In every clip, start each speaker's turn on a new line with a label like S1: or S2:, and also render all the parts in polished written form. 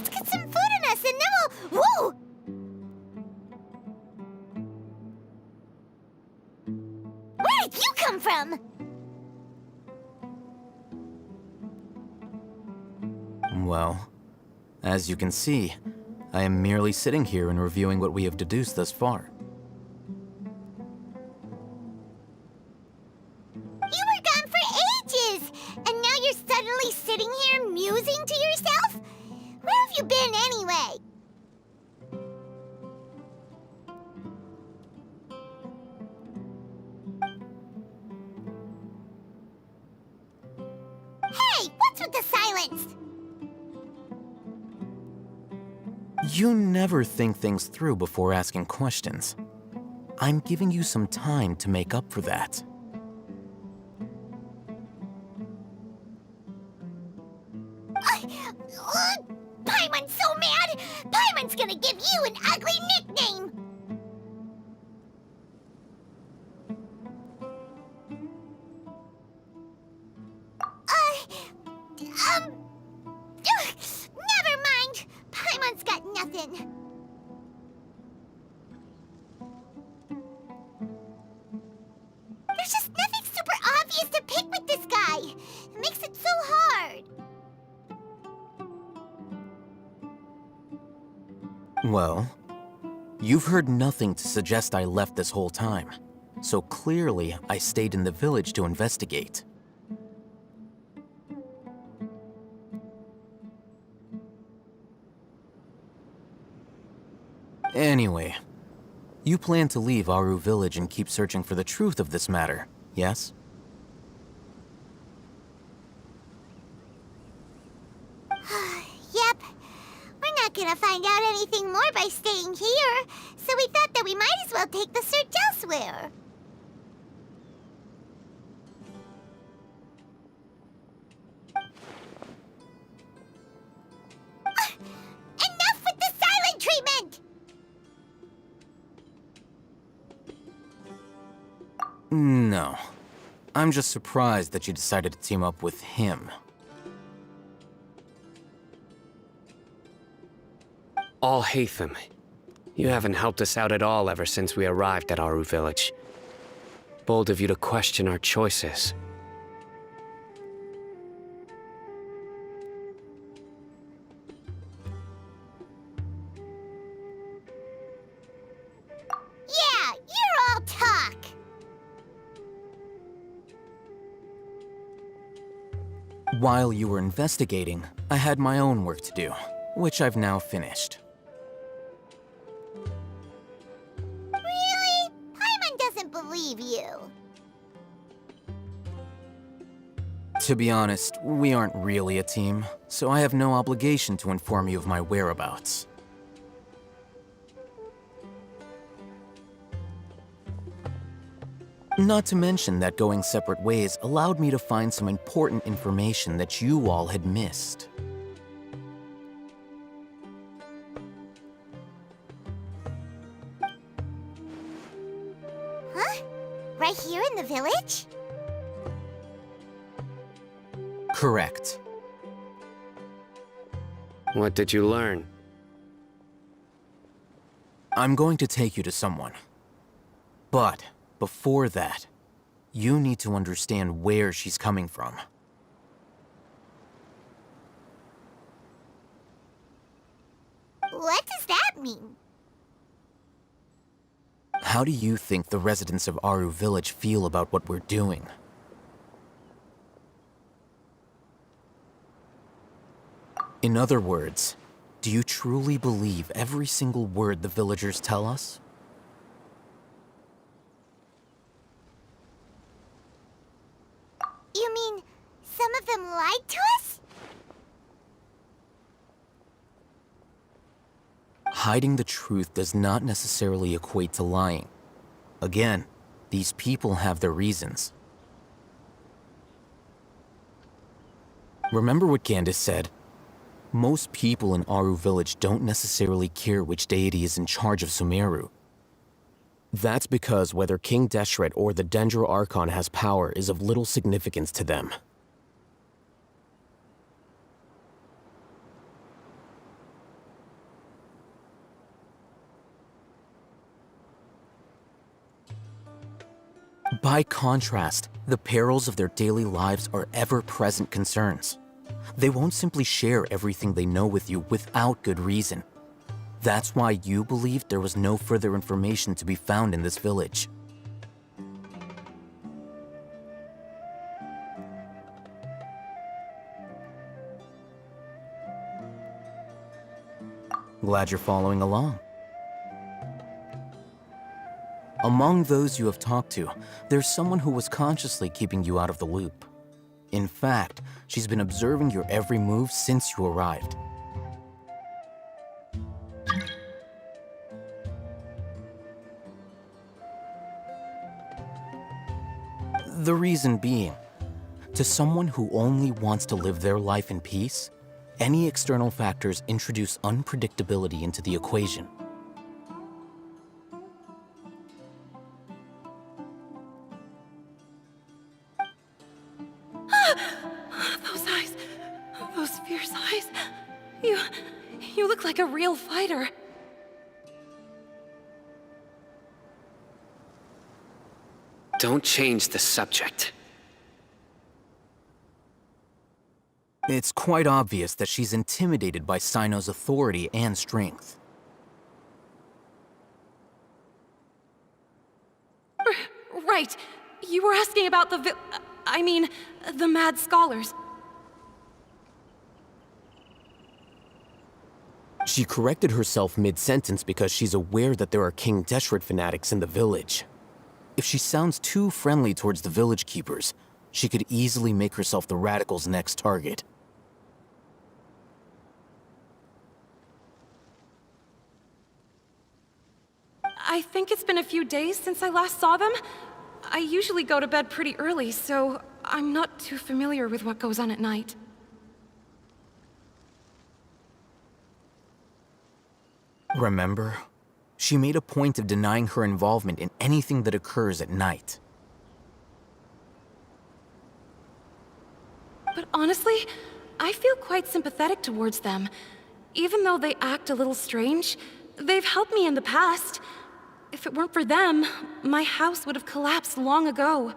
S1: let's get some food in us and then we'll... Whoa! Where did you come from?
S2: Well, as you can see, I am merely sitting here and reviewing what we have deduced thus far.
S1: You were gone for ages, and now you're suddenly sitting here musing to yourself? Where have you been anyway? Hey, what's with the silence?
S2: You never think things through before asking questions. I'm giving you some time to make up for that.
S1: Paimon's so mad! Paimon's gonna give you an ugly nickname! Never mind! Paimon's got nothing. There's just nothing super obvious to pick with this guy. It makes it so hard.
S2: Well, you've heard nothing to suggest I left this whole time, so clearly I stayed in the village to investigate. Anyway, you plan to leave Aru village and keep searching for the truth of this matter, yes?
S1: Yep. We're not gonna find out anything more by staying here, so we thought that we might as well take the search elsewhere. Enough with the silent treatment!
S2: No. I'm just surprised that you decided to team up with him.
S3: Al-Haytham, you haven't helped us out at all ever since we arrived at Aru village. Bold of you to question our choices.
S1: Yeah, you're all talk.
S2: While you were investigating, I had my own work to do, which I've now finished.
S1: Really? Paimon doesn't believe you.
S2: To be honest, we aren't really a team, so I have no obligation to inform you of my whereabouts. Not to mention that going separate ways allowed me to find some important information that you all had missed.
S1: Huh? Right here in the village?
S2: Correct.
S3: What did you learn?
S2: I'm going to take you to someone. But before that, you need to understand where she's coming from.
S1: What does that mean?
S2: How do you think the residents of Aru village feel about what we're doing? In other words, do you truly believe every single word the villagers tell us?
S1: You mean some of them lied to us?
S2: Hiding the truth does not necessarily equate to lying. Again, these people have their reasons. Remember what Candace said? Most people in Aru village don't necessarily care which deity is in charge of Sumeru. That's because whether King Deshret or the Dendro Archon has power is of little significance to them. By contrast, the perils of their daily lives are ever-present concerns. They won't simply share everything they know with you without good reason. That's why you believed there was no further information to be found in this village. Glad you're following along. Among those you have talked to, there's someone who was consciously keeping you out of the loop. In fact, she's been observing your every move since you arrived. The reason being, to someone who only wants to live their life in peace, any external factors introduce unpredictability into the equation.
S4: Those eyes, those fierce eyes. You look like a real fighter.
S3: Don't change the subject.
S2: It's quite obvious that she's intimidated by Sino's authority and strength.
S4: Right. You were asking about the mad scholars.
S2: She corrected herself mid-sentence because she's aware that there are King Deshret fanatics in the village. If she sounds too friendly towards the village keepers, she could easily make herself the radicals' next target.
S4: I think it's been a few days since I last saw them. I usually go to bed pretty early, so I'm not too familiar with what goes on at night.
S2: Remember? She made a point of denying her involvement in anything that occurs at night.
S4: But honestly, I feel quite sympathetic towards them. Even though they act a little strange, they've helped me in the past. If it weren't for them, my house would have collapsed long ago.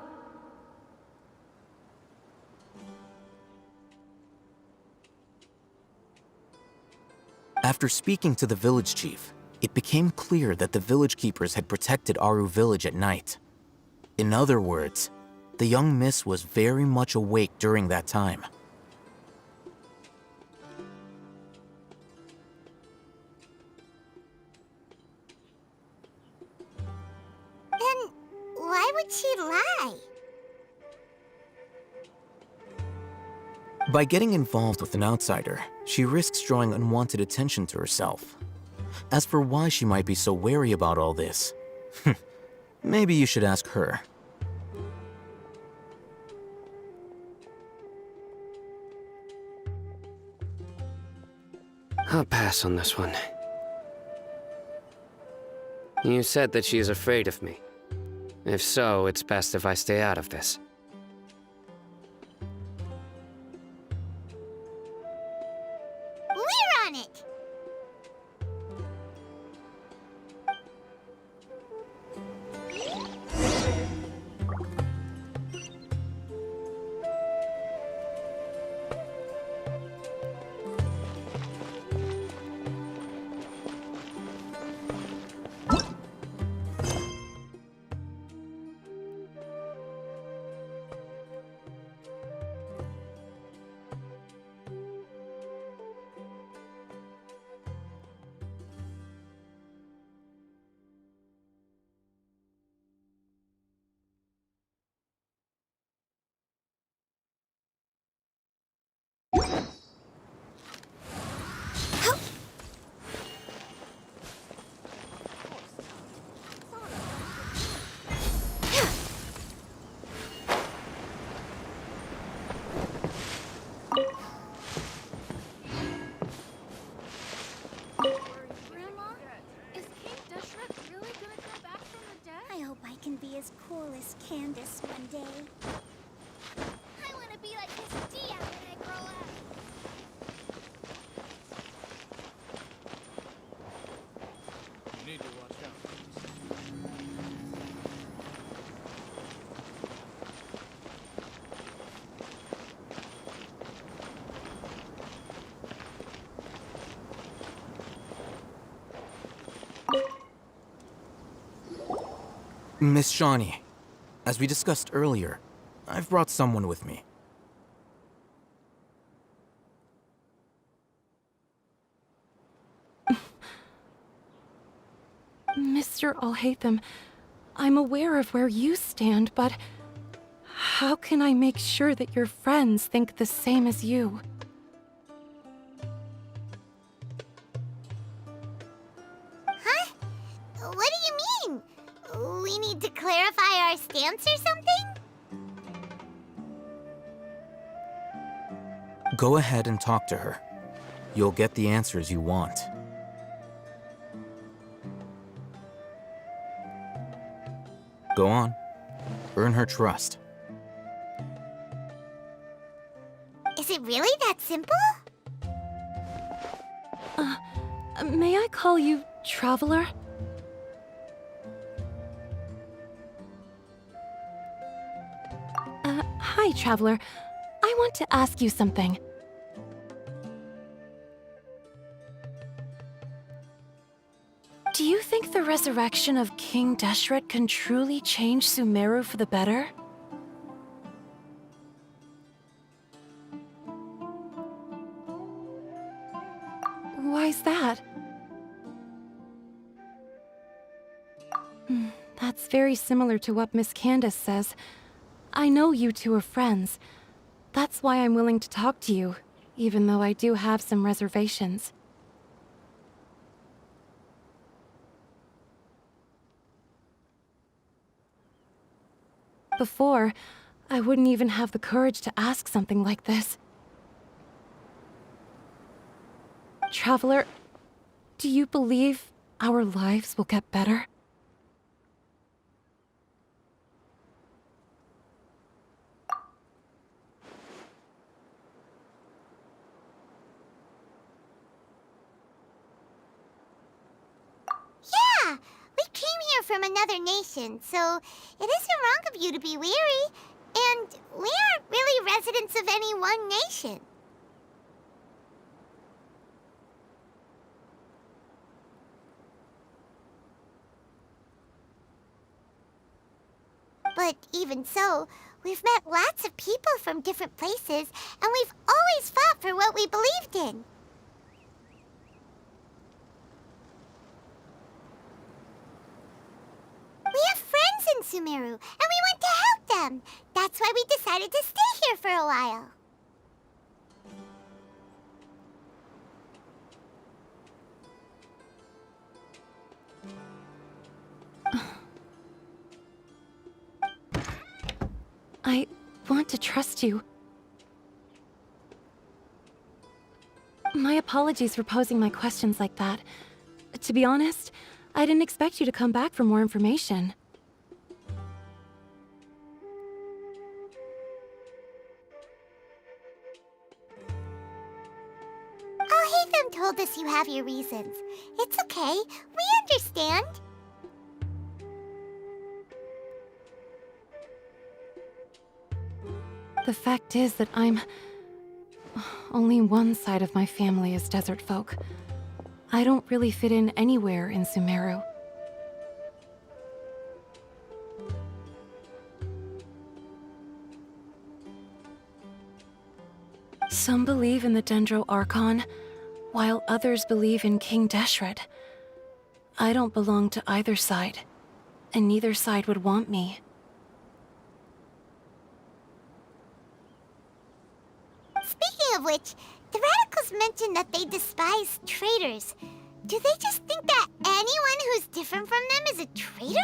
S2: After speaking to the village chief, it became clear that the village keepers had protected Aru village at night. In other words, the young miss was very much awake during that time.
S1: Then why would she lie?
S2: By getting involved with an outsider, she risks drawing unwanted attention to herself. As for why she might be so wary about all this, maybe you should ask her.
S3: I'll pass on this one. You said that she is afraid of me. If so, it's best if I stay out of this.
S1: We're on it!
S5: Grandma, is King Deshret really gonna come back from the dead?
S1: I hope I can be as cool as Candace one day. I want to be like Miss Dia when I grow up.
S6: You need to watch out.
S2: Miss Shawnee, as we discussed earlier, I've brought someone with me.
S4: Mr. Alhaitham, I'm aware of where you stand, but how can I make sure that your friends think the same as you?
S1: Huh? What do you mean? We need to clarify our stance or something?
S2: Go ahead and talk to her. You'll get the answers you want. Go on. Earn her trust.
S1: Is it really that simple?
S4: May I call you Traveler? Hi, Traveler. I want to ask you something. Do you think the resurrection of King Deshret can truly change Sumeru for the better? Why's that? That's very similar to what Miss Candace says. I know you two are friends. That's why I'm willing to talk to you, even though I do have some reservations. Before, I wouldn't even have the courage to ask something like this. Traveler, do you believe our lives will get better?
S1: Yeah! We came here from another nation, so it isn't wrong of you to be weary. And we aren't really residents of any one nation. But even so, we've met lots of people from different places, and we've always fought for what we believed in. We have friends in Sumeru, and we want to help them. That's why we decided to stay here for a while.
S4: I want to trust you. My apologies for posing my questions like that. To be honest, I didn't expect you to come back for more information.
S1: Alhaitham told us you have your reasons. It's okay. We understand.
S4: The fact is that only one side of my family is desert folk. I don't really fit in anywhere in Sumeru. Some believe in the Dendro Archon, while others believe in King Deshret. I don't belong to either side, and neither side would want me.
S1: Speaking of which, the radicals mentioned that they despise traitors. Do they just think that anyone who's different from them is a traitor?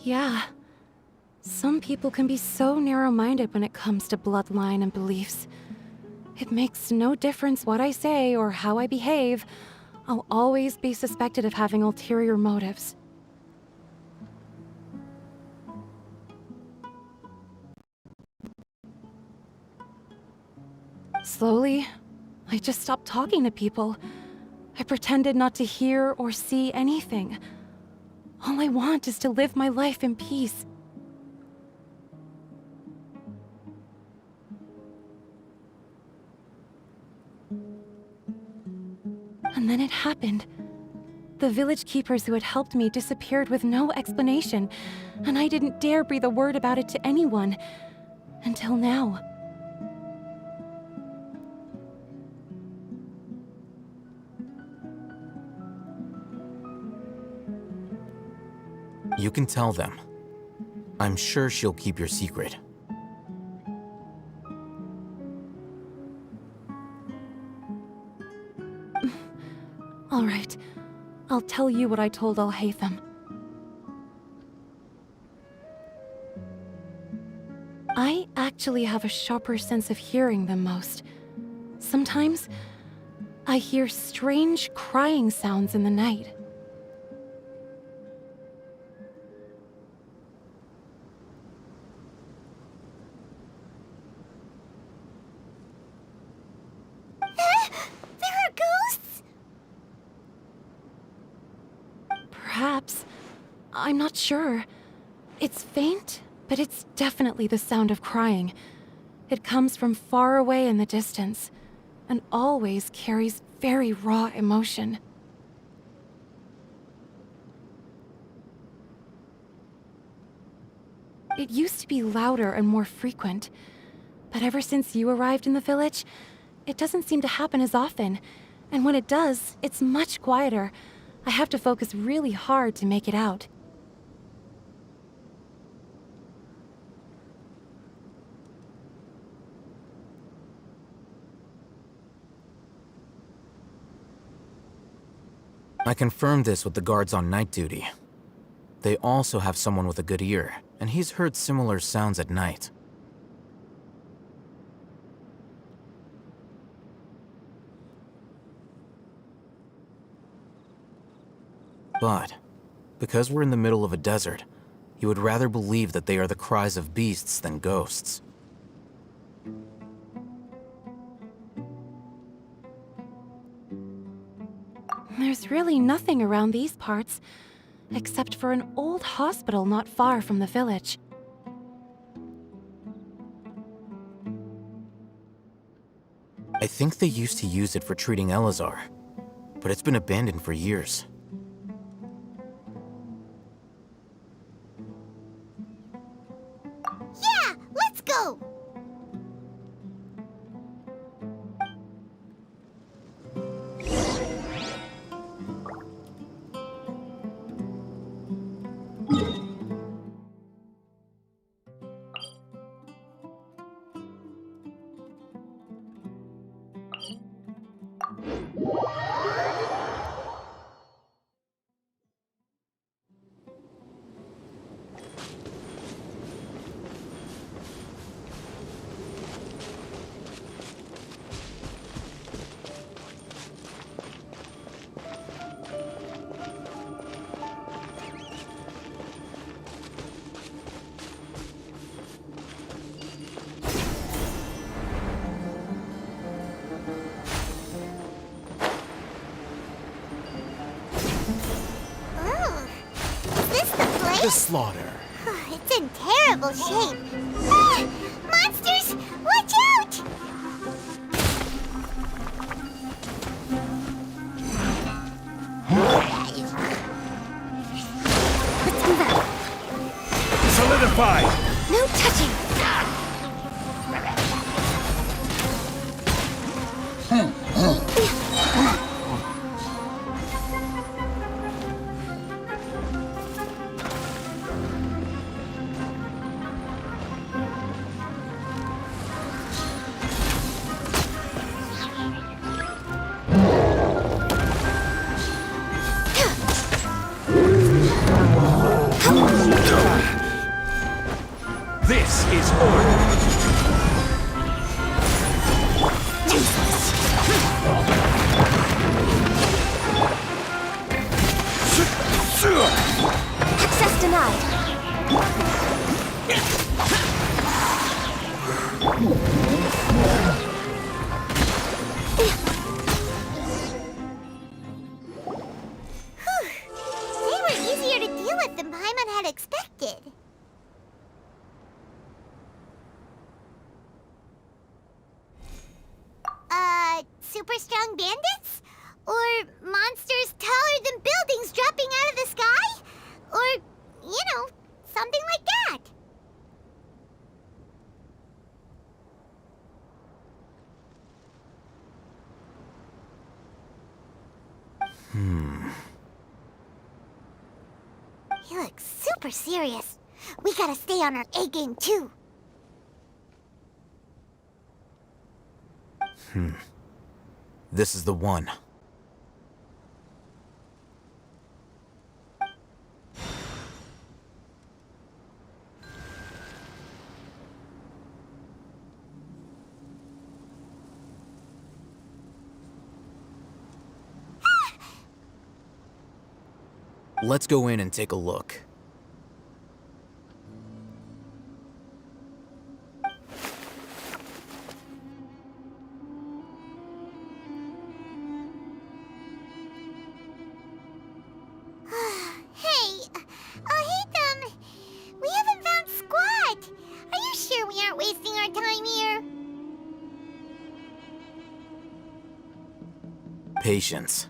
S4: Yeah. Some people can be so narrow-minded when it comes to bloodline and beliefs. It makes no difference what I say or how I behave. I'll always be suspected of having ulterior motives. Slowly, I just stopped talking to people. I pretended not to hear or see anything. All I want is to live my life in peace. And then it happened. The village keepers who had helped me disappeared with no explanation, and I didn't dare breathe a word about it to anyone. Until now.
S2: You can tell them. I'm sure she'll keep your secret.
S4: All right. I'll tell you what I told Al-Haytham. I actually have a sharper sense of hearing than most. Sometimes, I hear strange crying sounds in the night.
S1: There are ghosts?
S4: Perhaps. I'm not sure. It's faint, but it's definitely the sound of crying. It comes from far away in the distance, and always carries very raw emotion. It used to be louder and more frequent, but ever since you arrived in the village, it doesn't seem to happen as often, and when it does, it's much quieter. I have to focus really hard to make it out.
S2: I confirmed this with the guards on night duty. They also have someone with a good ear, and he's heard similar sounds at night. But, because we're in the middle of a desert, you would rather believe that they are the cries of beasts than ghosts.
S4: There's really nothing around these parts, except for an old hospital not far from the village.
S2: I think they used to use it for treating Elazar, but it's been abandoned for years.
S1: Yeah, let's go!
S2: The slaughter.
S1: It's in terrible shape. Ah! Monsters! Watch out! Let's move out.
S6: Solidify!
S1: No touching! super strong bandits? Or monsters taller than buildings dropping out of the sky? Or, something like that. He looks super serious. We gotta stay on our A game too.
S2: This is the one. Let's go in and take a look.
S1: Hey, Hatham, we haven't found squat. Are you sure we aren't wasting our time here?
S2: Patience.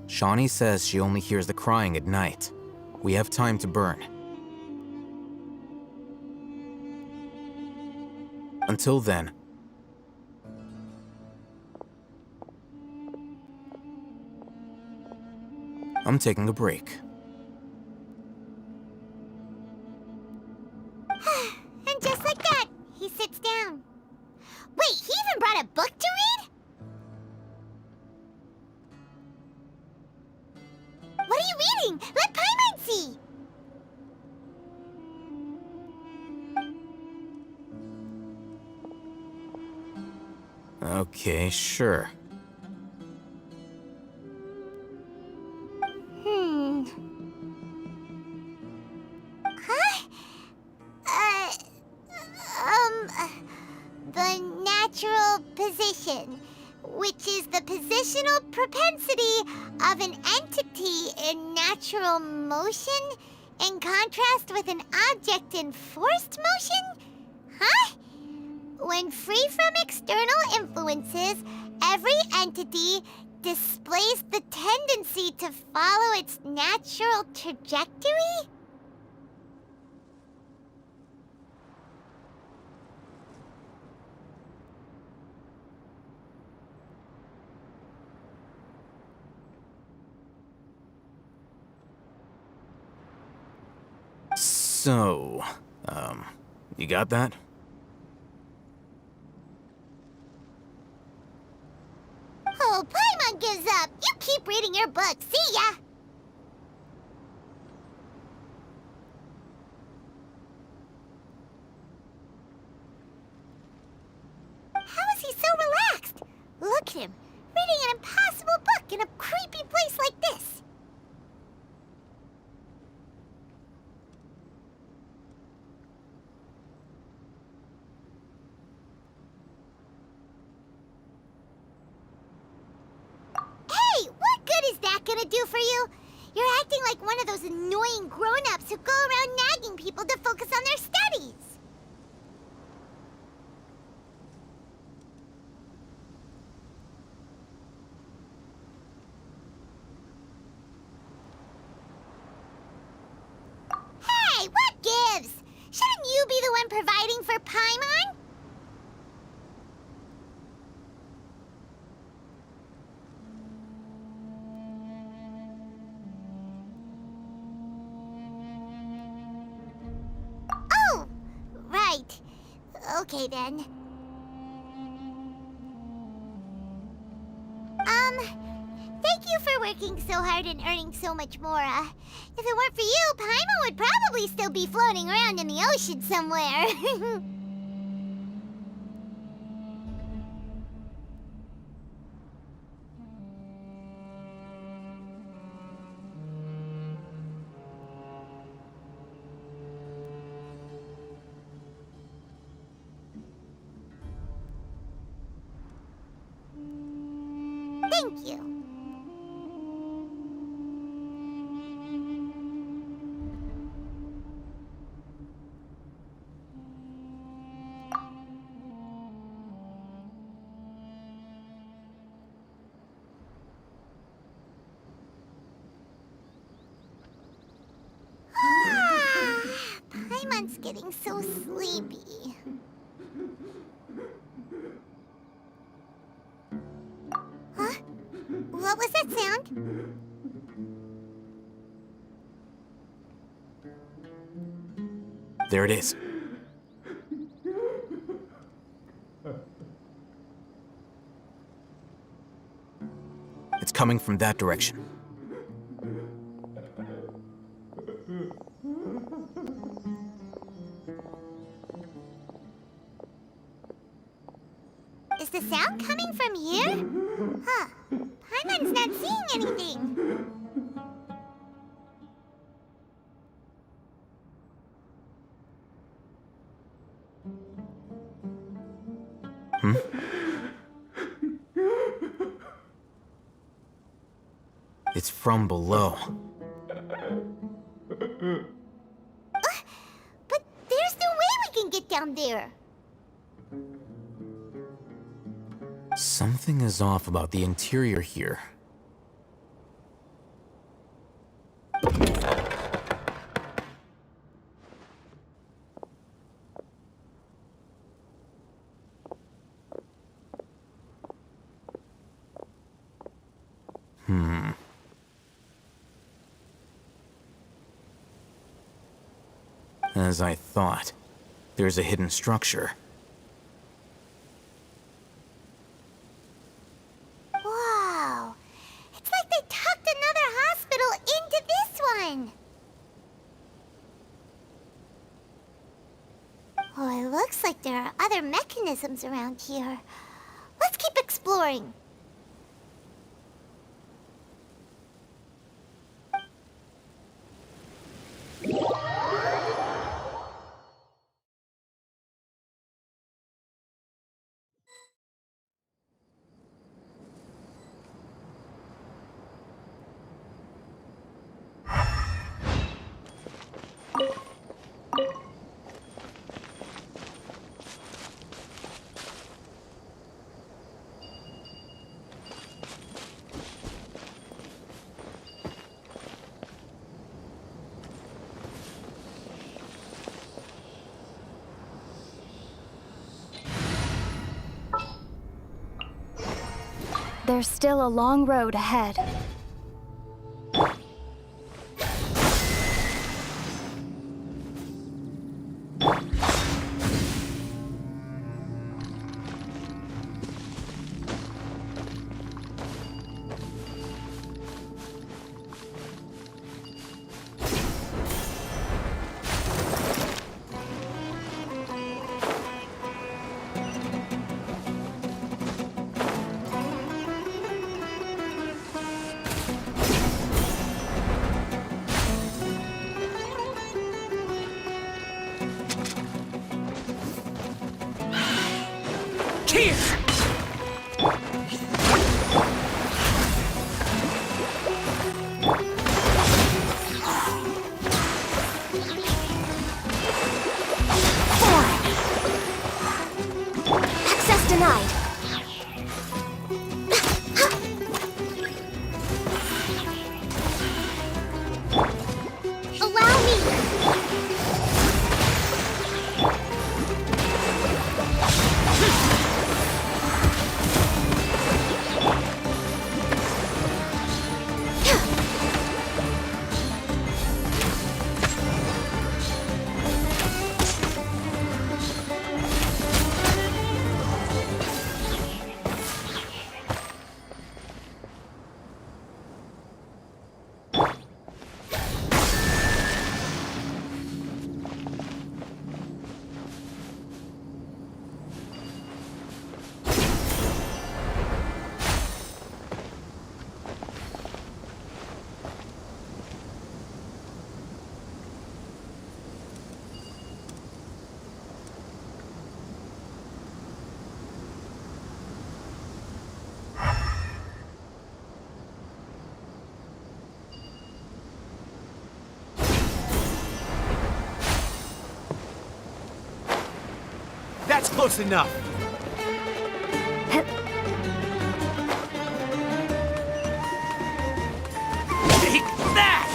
S2: Shawnee says she only hears the crying at night. We have time to burn. Until then, I'm taking a break.
S1: And just like that, he sits down. Wait, he even brought a book to read? What are you reading? Let Paimon see!
S2: Okay, sure.
S1: Huh? The natural position, which is the positional propensity of an entity in natural motion, in contrast with an object in forced motion? Huh? When free from external influences, every entity displays the tendency to follow its natural trajectory?
S2: So, you got that?
S1: Oh, Paimon gives up. You keep reading your book. See ya! How is he so relaxed? Look at him, reading an impossible book in a creepy place like this. Hey, what good is that gonna do for you? You're acting like one of those annoying grown-ups who go around nagging people to focus on their studies. Hey, what gives? Shouldn't you be the one providing for Paimon? Oh, right. Okay then. Thank you for working so hard and earning so much more. If it weren't for you, Paimon would probably still be floating around in the ocean somewhere. Thank you. getting so sleepy. Huh? What was that sound?
S2: There it is. It's coming from that direction.
S1: Is the sound coming from here? Huh. Paimon's not seeing anything.
S2: It's from below.
S1: But there's no way we can get down there.
S2: Something is off about the interior here. As I thought, there's a hidden structure.
S1: Wow. It's like they tucked another hospital into this one. Oh, it looks like there are other mechanisms around here. Let's keep exploring.
S5: There's still a long road ahead.
S1: Access denied. Allow me.
S6: That's close enough. Take that!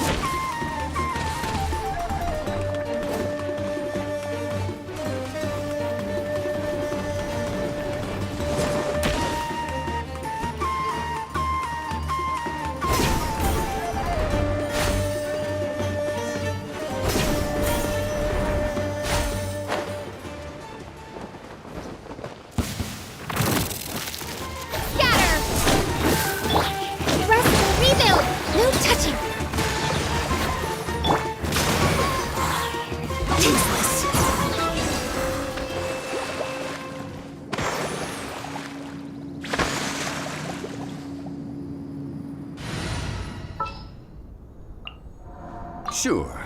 S7: Sure.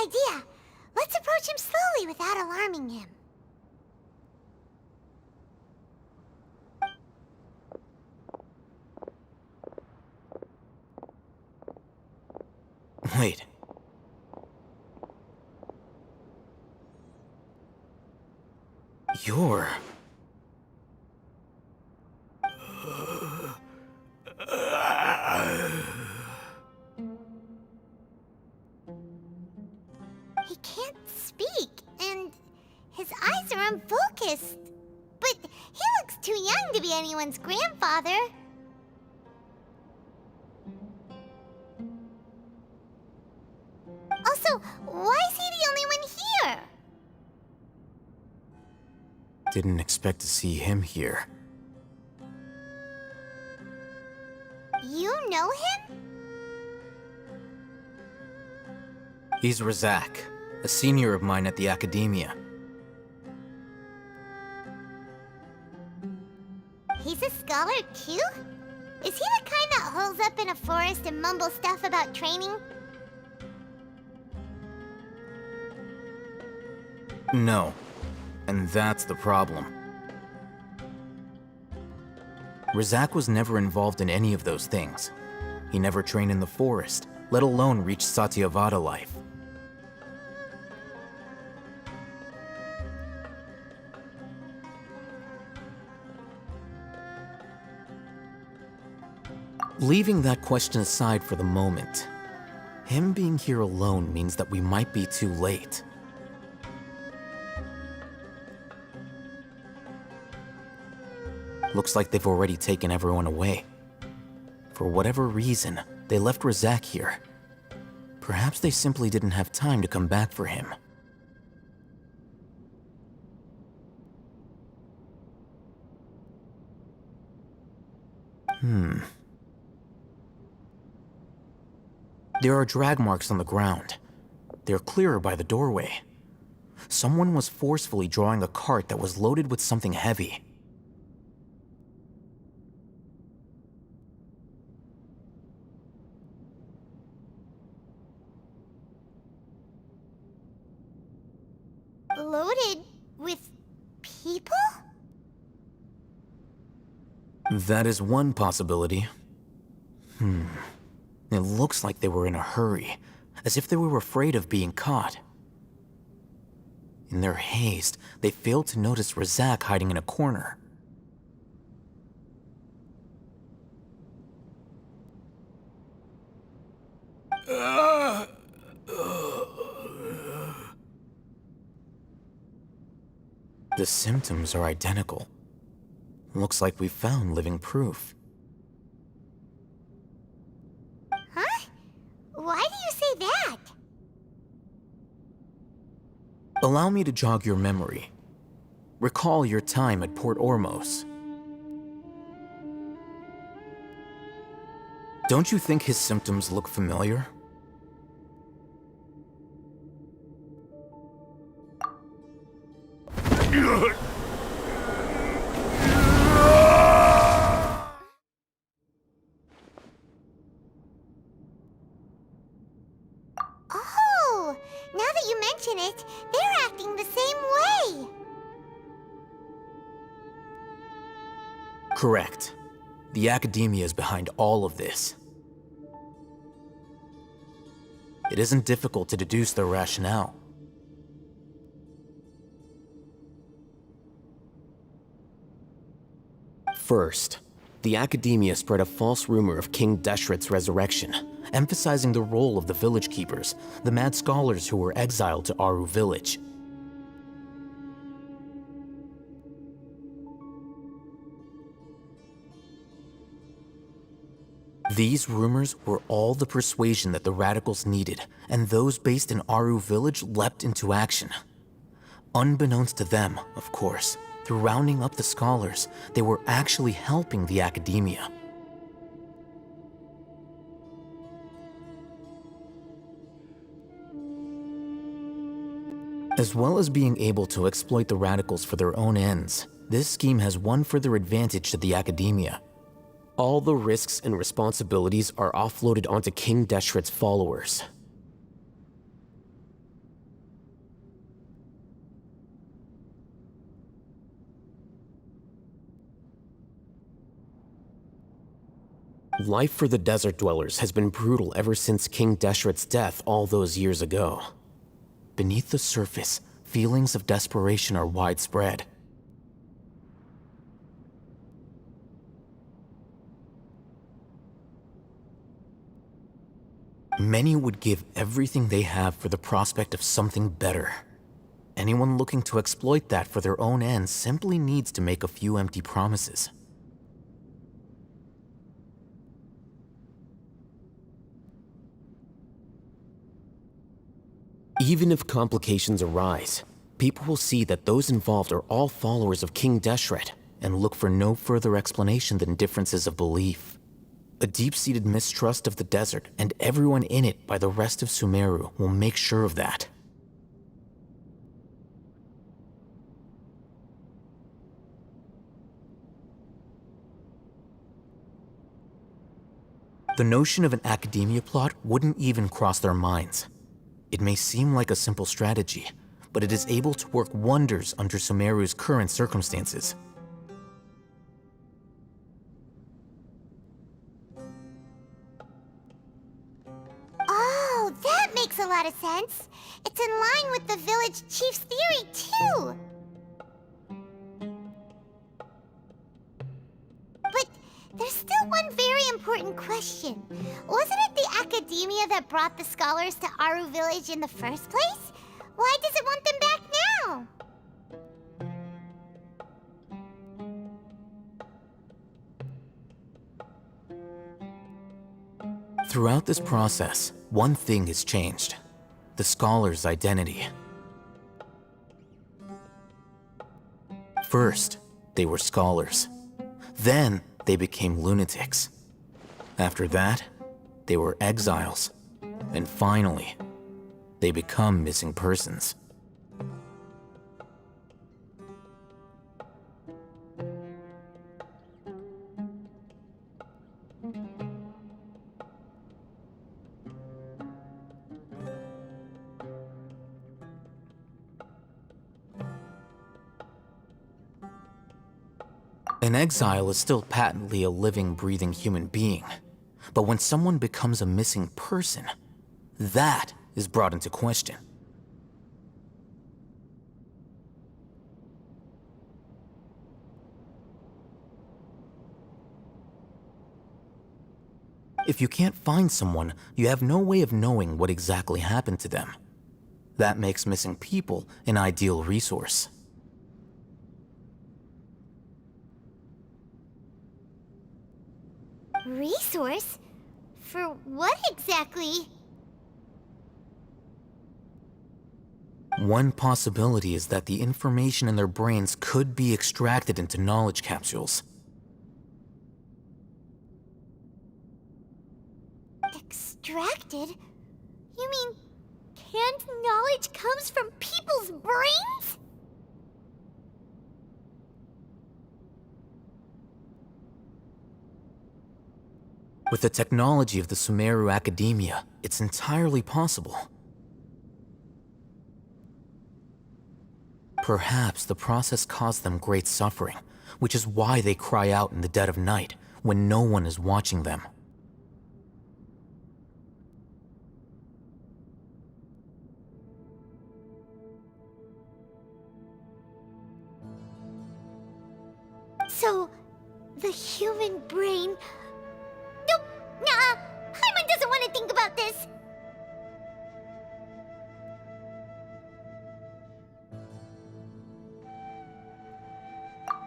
S1: idea. Let's approach him slowly without alarming him.
S2: Wait. You're...
S1: He can't speak, and his eyes are unfocused. But he looks too young to be anyone's grandfather. Also, why is he the only one here?
S2: Didn't expect to see him here.
S1: You know him?
S2: He's Razak, a senior of mine at the academia.
S1: He's a scholar too? Is he the kind that holes up in a forest and mumbles stuff about training?
S2: No. And that's the problem. Razak was never involved in any of those things. He never trained in the forest, let alone reach Satyavada life. Leaving that question aside for the moment, him being here alone means that we might be too late. Looks like they've already taken everyone away. For whatever reason, they left Razak here. Perhaps they simply didn't have time to come back for him. There are drag marks on the ground. They're clearer by the doorway. Someone was forcefully drawing a cart that was loaded with something heavy.
S1: Loaded with people?
S2: That is one possibility. It looks like they were in a hurry, as if they were afraid of being caught. In their haste, they failed to notice Razak hiding in a corner. The symptoms are identical. Looks like we found living proof.
S1: Huh? Why do you say that?
S2: Allow me to jog your memory. Recall your time at Port Ormos. Don't you think his symptoms look familiar?
S1: Oh, now that you mention it, they're acting the same way.
S2: Correct. The academia is behind all of this. It isn't difficult to deduce their rationale. First, the academia spread a false rumor of King Deshret's resurrection, emphasizing the role of the village keepers, the mad scholars who were exiled to Aru village. These rumors were all the persuasion that the radicals needed, and those based in Aru village leapt into action. Unbeknownst to them, of course, through rounding up the scholars, they were actually helping the academia. As well as being able to exploit the radicals for their own ends, this scheme has one further advantage to the academia. All the risks and responsibilities are offloaded onto King Deshret's followers. Life for the desert dwellers has been brutal ever since King Deshret's death all those years ago. Beneath the surface, feelings of desperation are widespread. Many would give everything they have for the prospect of something better. Anyone looking to exploit that for their own ends simply needs to make a few empty promises. Even if complications arise, people will see that those involved are all followers of King Deshret and look for no further explanation than differences of belief. A deep-seated mistrust of the desert and everyone in it by the rest of Sumeru will make sure of that. The notion of an academia plot wouldn't even cross their minds. It may seem like a simple strategy, but it is able to work wonders under Sumeru's current circumstances.
S1: Oh, that makes a lot of sense. It's in line with the village chief's theory, too. But there's still one very important important question. Wasn't it the academia that brought the scholars to Aru Village in the first place? Why does it want them back now?
S2: Throughout this process, one thing has changed: the scholar's identity. First, they were scholars. Then, they became lunatics. After that, they were exiles. And finally, they become missing persons. An exile is still patently a living, breathing human being. But when someone becomes a missing person, that is brought into question. If you can't find someone, you have no way of knowing what exactly happened to them. That makes missing people an ideal resource.
S1: Resource? For what exactly?
S2: One possibility is that the information in their brains could be extracted into knowledge capsules.
S1: Extracted? You mean canned knowledge comes from people's brains?
S2: With the technology of the Sumeru Academia, it's entirely possible. Perhaps the process caused them great suffering, which is why they cry out in the dead of night when no one is watching them.
S1: So, the human brain... Nope, nah, Paimon doesn't want to think about this.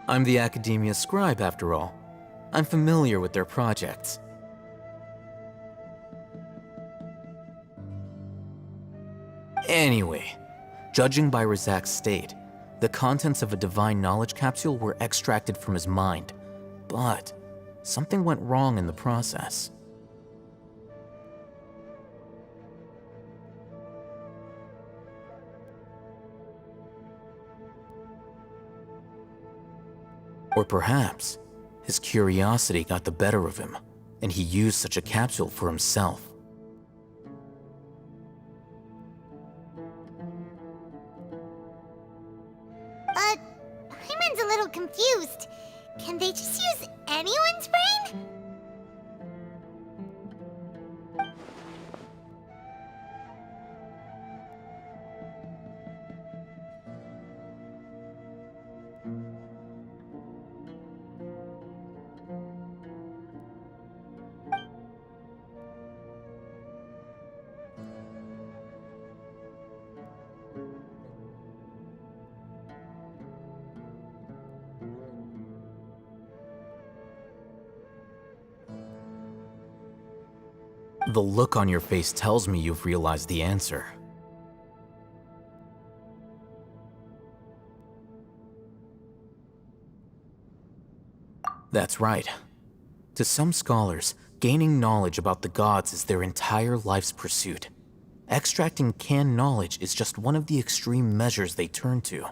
S2: I'm the Academia scribe, after all. I'm familiar with their projects. Anyway, judging by Razak's state, the contents of a divine knowledge capsule were extracted from his mind, but something went wrong in the process. Or perhaps, his curiosity got the better of him, and he used such a capsule for himself.
S1: But Paimon's a little confused. Can they just use anyone's brain?
S2: The look on your face tells me you've realized the answer. That's right. To some scholars, gaining knowledge about the gods is their entire life's pursuit. Extracting canned knowledge is just one of the extreme measures they turn to.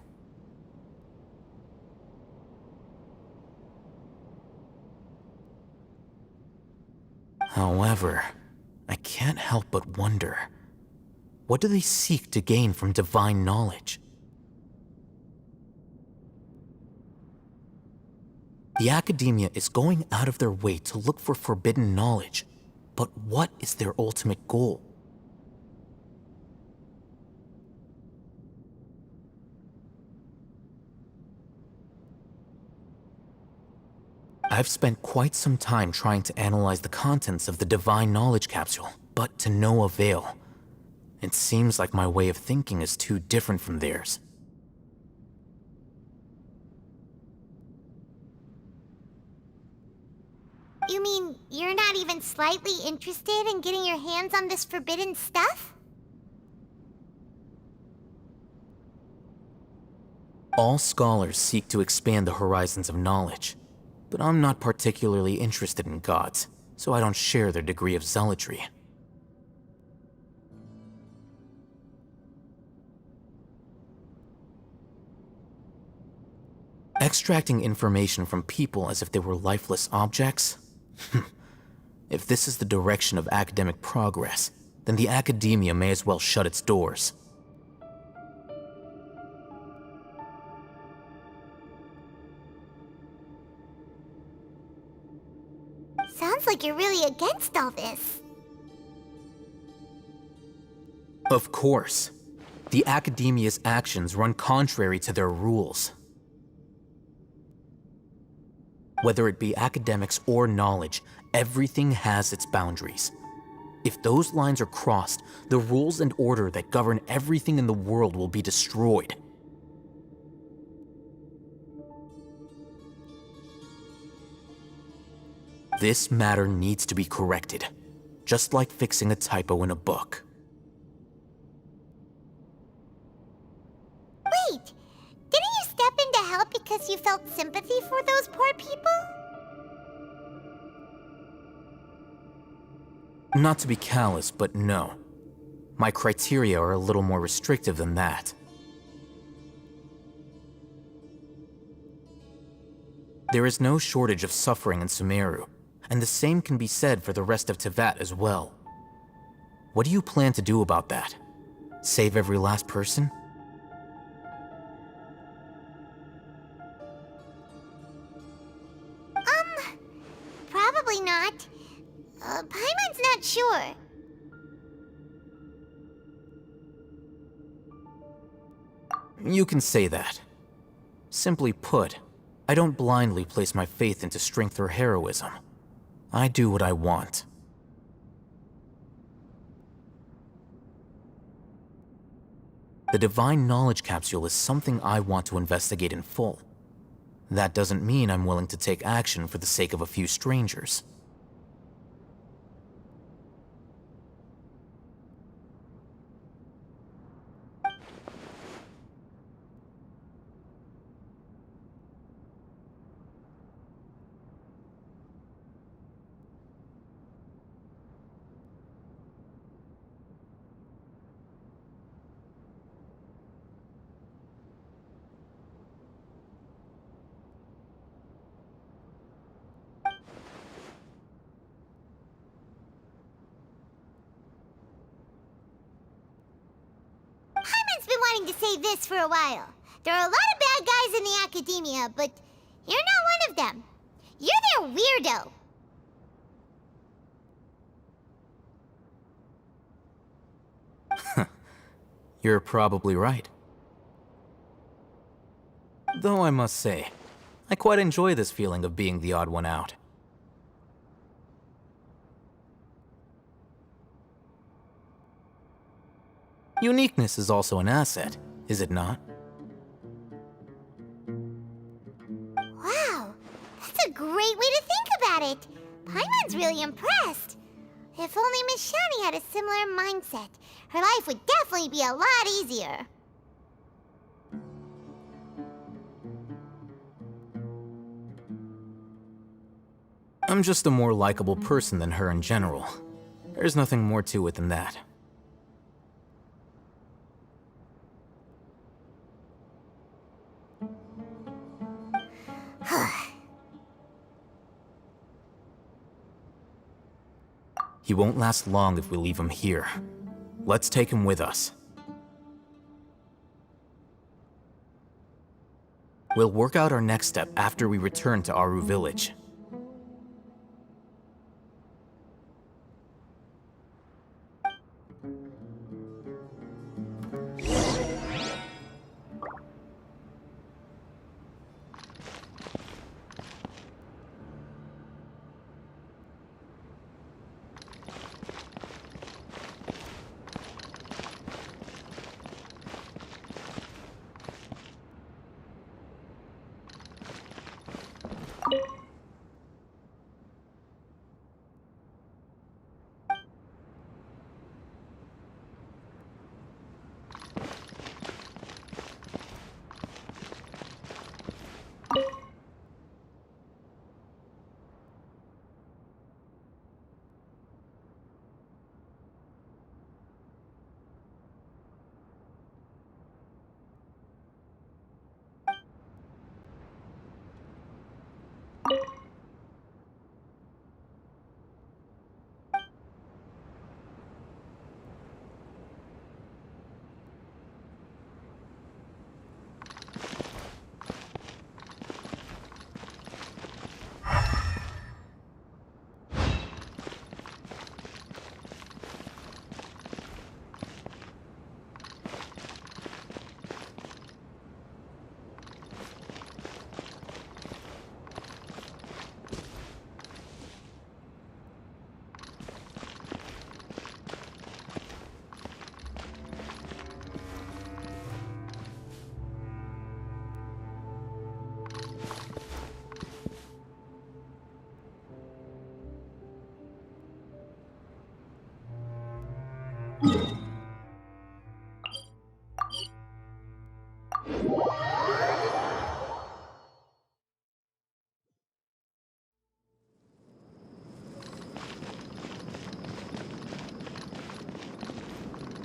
S2: However, I can't help but wonder, what do they seek to gain from divine knowledge? The Academia is going out of their way to look for forbidden knowledge, but what is their ultimate goal? I've spent quite some time trying to analyze the contents of the divine knowledge capsule, but to no avail. It seems like my way of thinking is too different from theirs.
S1: You mean you're not even slightly interested in getting your hands on this forbidden stuff?
S2: All scholars seek to expand the horizons of knowledge, but I'm not particularly interested in gods, so I don't share their degree of zealotry. Extracting information from people as if they were lifeless objects? If this is the direction of academic progress, then the academia may as well shut its doors.
S1: Sounds like you're really against all this.
S2: Of course. The academia's actions run contrary to their rules. Whether it be academics or knowledge, everything has its boundaries. If those lines are crossed, the rules and order that govern everything in the world will be destroyed. This matter needs to be corrected, just like fixing a typo in a book.
S1: Wait, didn't you step in to help because you felt sympathy for those poor people?
S2: Not to be callous, but no. My criteria are a little more restrictive than that. There is no shortage of suffering in Sumeru, and the same can be said for the rest of Teyvat as well. What do you plan to do about that? Save every last person?
S1: Probably not. Paimon's not sure.
S2: You can say that. Simply put, I don't blindly place my faith into strength or heroism. I do what I want. The divine knowledge capsule is something I want to investigate in full. That doesn't mean I'm willing to take action for the sake of a few strangers.
S1: Paimon's been wanting to say this for a while. There are a lot of bad guys in the academia, but you're not one of them. You're their weirdo.
S2: You're probably right. Though I must say, I quite enjoy this feeling of being the odd one out. Uniqueness is also an asset, is it not?
S1: Wow, that's a great way to think about it. Paimon's really impressed. If only Miss Shani had a similar mindset, her life would definitely be a lot easier.
S2: I'm just a more likable person than her in general. There's nothing more to it than that. He won't last long if we leave him here. Let's take him with us. We'll work out our next step after we return to Aru village.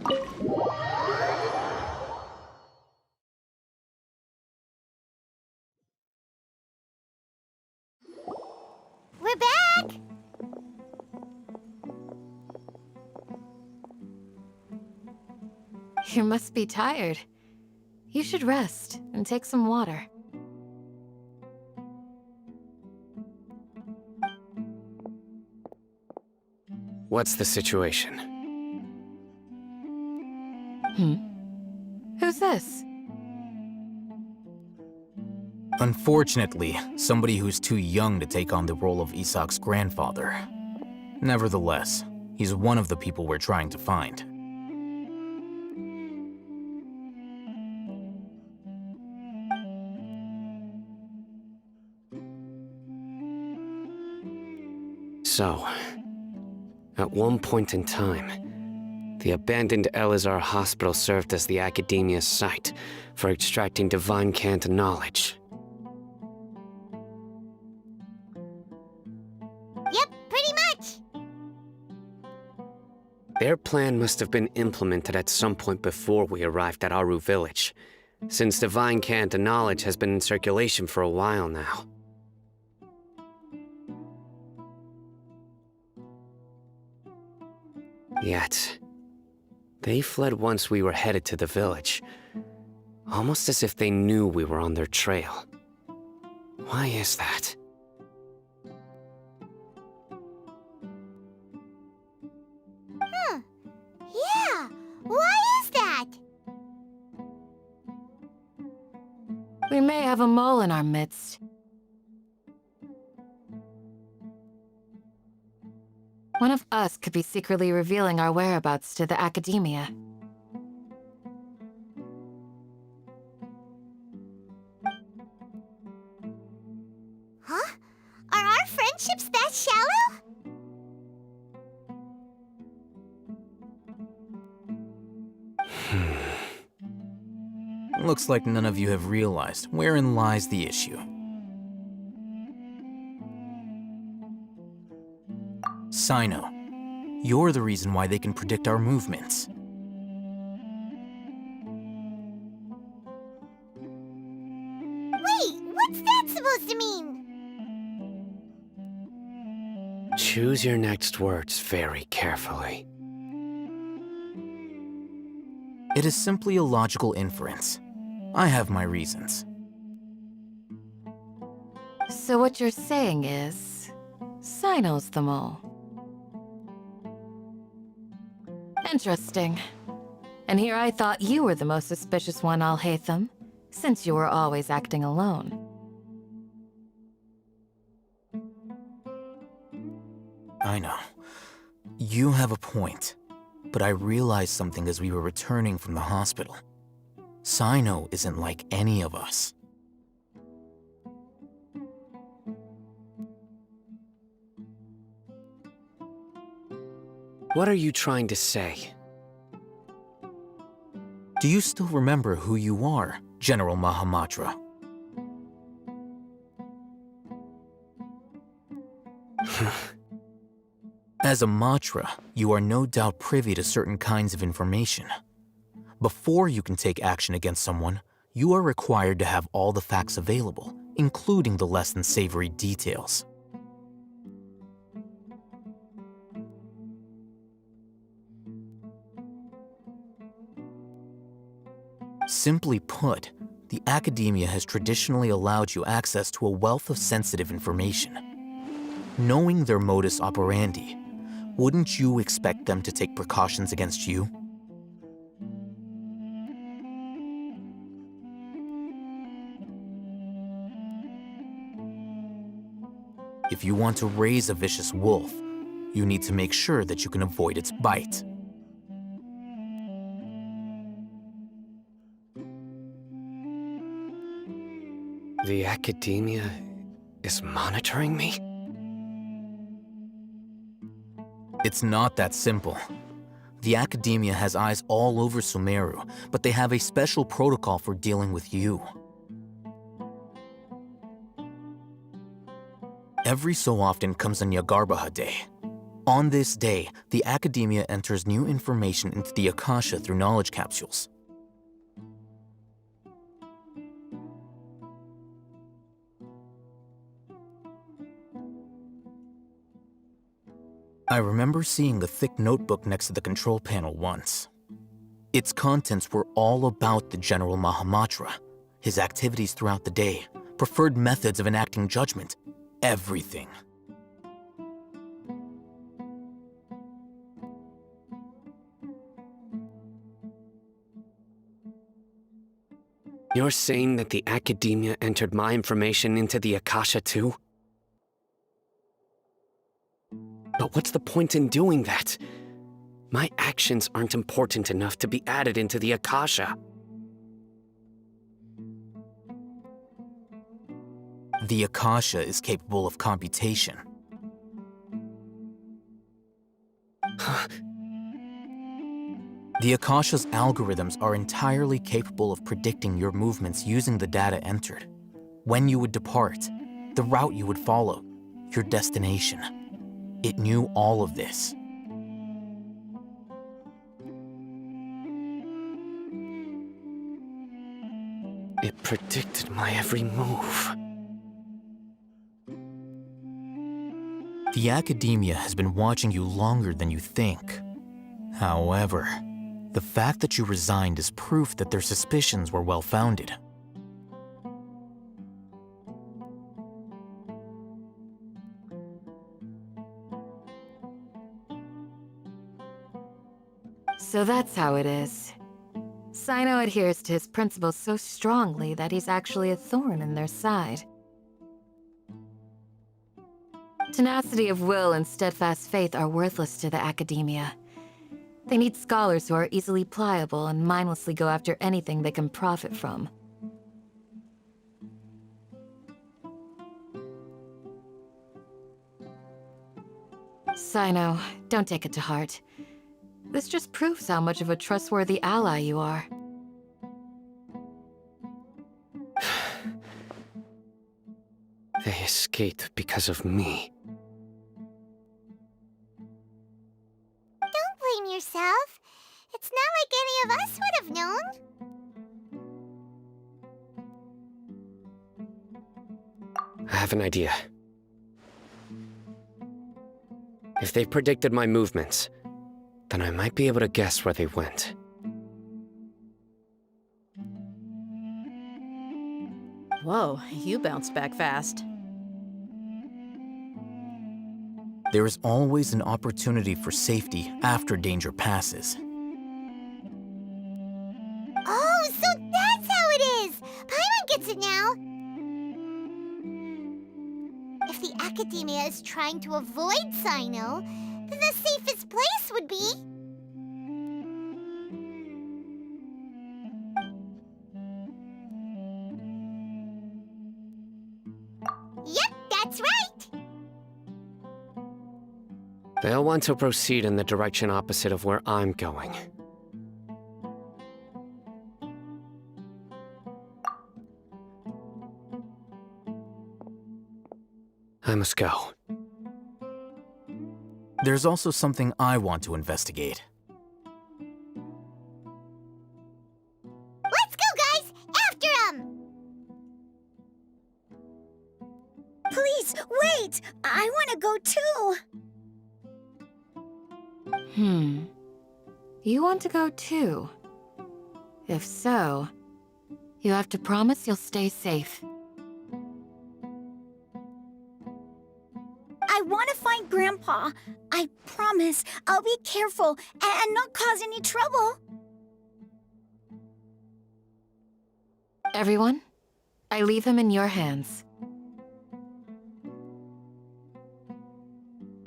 S1: We're back!
S7: You must be tired. You should rest and take some water.
S3: What's the situation?
S7: Who's this?
S2: Unfortunately, somebody who's too young to take on the role of Isaac's grandfather. Nevertheless, he's one of the people we're trying to find.
S3: So, at one point in time, the abandoned Elazar Hospital served as the Academia's site for extracting divine cant knowledge.
S1: Yep, pretty much.
S3: Their plan must have been implemented at some point before we arrived at Aru Village, since divine cant knowledge has been in circulation for a while now. Yet, they fled once we were headed to the village, almost as if they knew we were on their trail. Why is that?
S1: Yeah, why is that?
S7: We may have a mole in our midst. One of us could be secretly revealing our whereabouts to the Academia.
S1: Huh? Are our friendships that shallow?
S2: Looks like none of you have realized wherein lies the issue. Sino, you're the reason why they can predict our movements.
S1: Wait, what's that supposed to mean?
S3: Choose your next words very carefully.
S2: It is simply a logical inference. I have my reasons.
S7: So what you're saying is, Sino's the mole. Interesting. And here I thought you were the most suspicious one, Al-Haytham, since you were always acting alone.
S2: I know. You have a point. But I realized something as we were returning from the hospital. Sino isn't like any of us.
S3: What are you trying to say?
S2: Do you still remember who you are, General Mahamatra? As a Matra, you are no doubt privy to certain kinds of information. Before you can take action against someone, you are required to have all the facts available, including the less than savory details. Simply put, the Academia has traditionally allowed you access to a wealth of sensitive information. Knowing their modus operandi, wouldn't you expect them to take precautions against you? If you want to raise a vicious wolf, you need to make sure that you can avoid its bite.
S3: The Academia is monitoring me?
S2: It's not that simple. The Academia has eyes all over Sumeru, but they have a special protocol for dealing with you. Every so often comes a Nyagarbaha Day. On this day, the Academia enters new information into the Akasha through knowledge capsules. I remember seeing a thick notebook next to the control panel once. Its contents were all about the General Mahamatra, his activities throughout the day, preferred methods of enacting judgment, everything.
S3: You're saying that the Academia entered my information into the Akasha too? But what's the point in doing that? My actions aren't important enough to be added into the Akasha.
S2: The Akasha is capable of computation. The Akasha's algorithms are entirely capable of predicting your movements using the data entered. When you would depart, the route you would follow, your destination. It knew all of this.
S3: It predicted my every move.
S2: The Academia has been watching you longer than you think. However, the fact that you resigned is proof that their suspicions were well-founded.
S7: So that's how it is. Sino adheres to his principles so strongly that he's actually a thorn in their side. Tenacity of will and steadfast faith are worthless to the Academia. They need scholars who are easily pliable and mindlessly go after anything they can profit from. Sino, don't take it to heart. This just proves how much of a trustworthy ally you are.
S3: They escaped because of me.
S1: Don't blame yourself. It's not like any of us would have known.
S3: I have an idea. If they predicted my movements, then I might be able to guess where they went.
S8: Whoa, you bounced back fast.
S2: There is always an opportunity for safety after danger passes.
S1: Oh, so that's how it is! Paimon gets it now! If the Academia is trying to avoid Sino, then the safest place would be... Yep, that's right!
S3: They'll want to proceed in the direction opposite of where I'm going. I must go.
S2: There's also something I want to investigate.
S1: Let's go, guys! After him!
S9: Please, wait! I want to go too!
S7: You want to go too? If so, you have to promise you'll stay safe.
S9: I want to find Grandpa. I promise I'll be careful and not cause any trouble.
S7: Everyone, I leave him in your hands.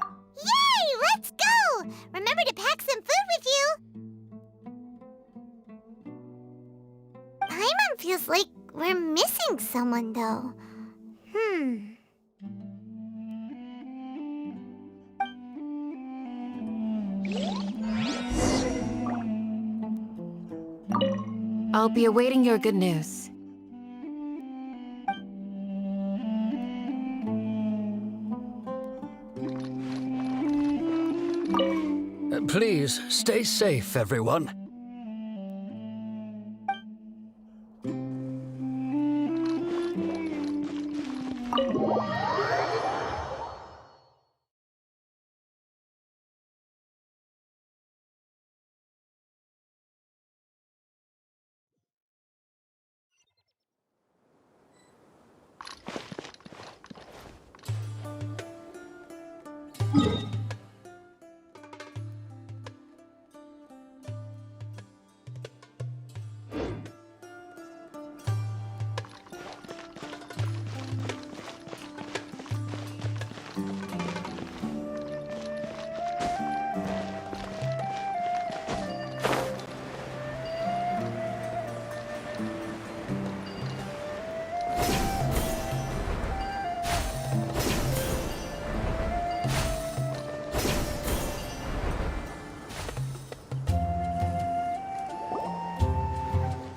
S1: Yay! Let's go! Remember to pack some food with you! Paimon feels like we're missing someone, though.
S7: I'll be awaiting your good news.
S10: Please, stay safe, everyone.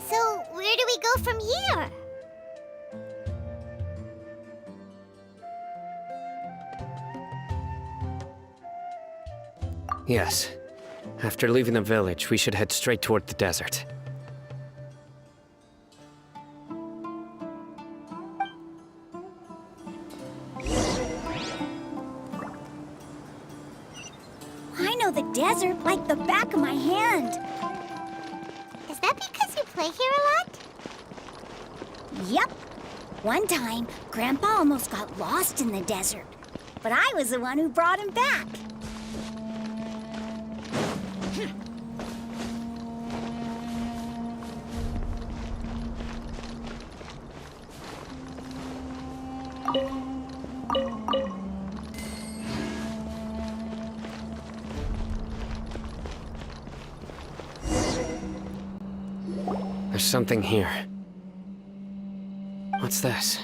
S1: So, where do we go from here?
S3: Yes. After leaving the village, we should head straight toward the desert.
S9: I know the desert like the back of my hand.
S1: Is that because you play here a lot?
S9: Yep. One time, Grandpa almost got lost in the desert, but I was the one who brought him back.
S3: There's something here. What's this?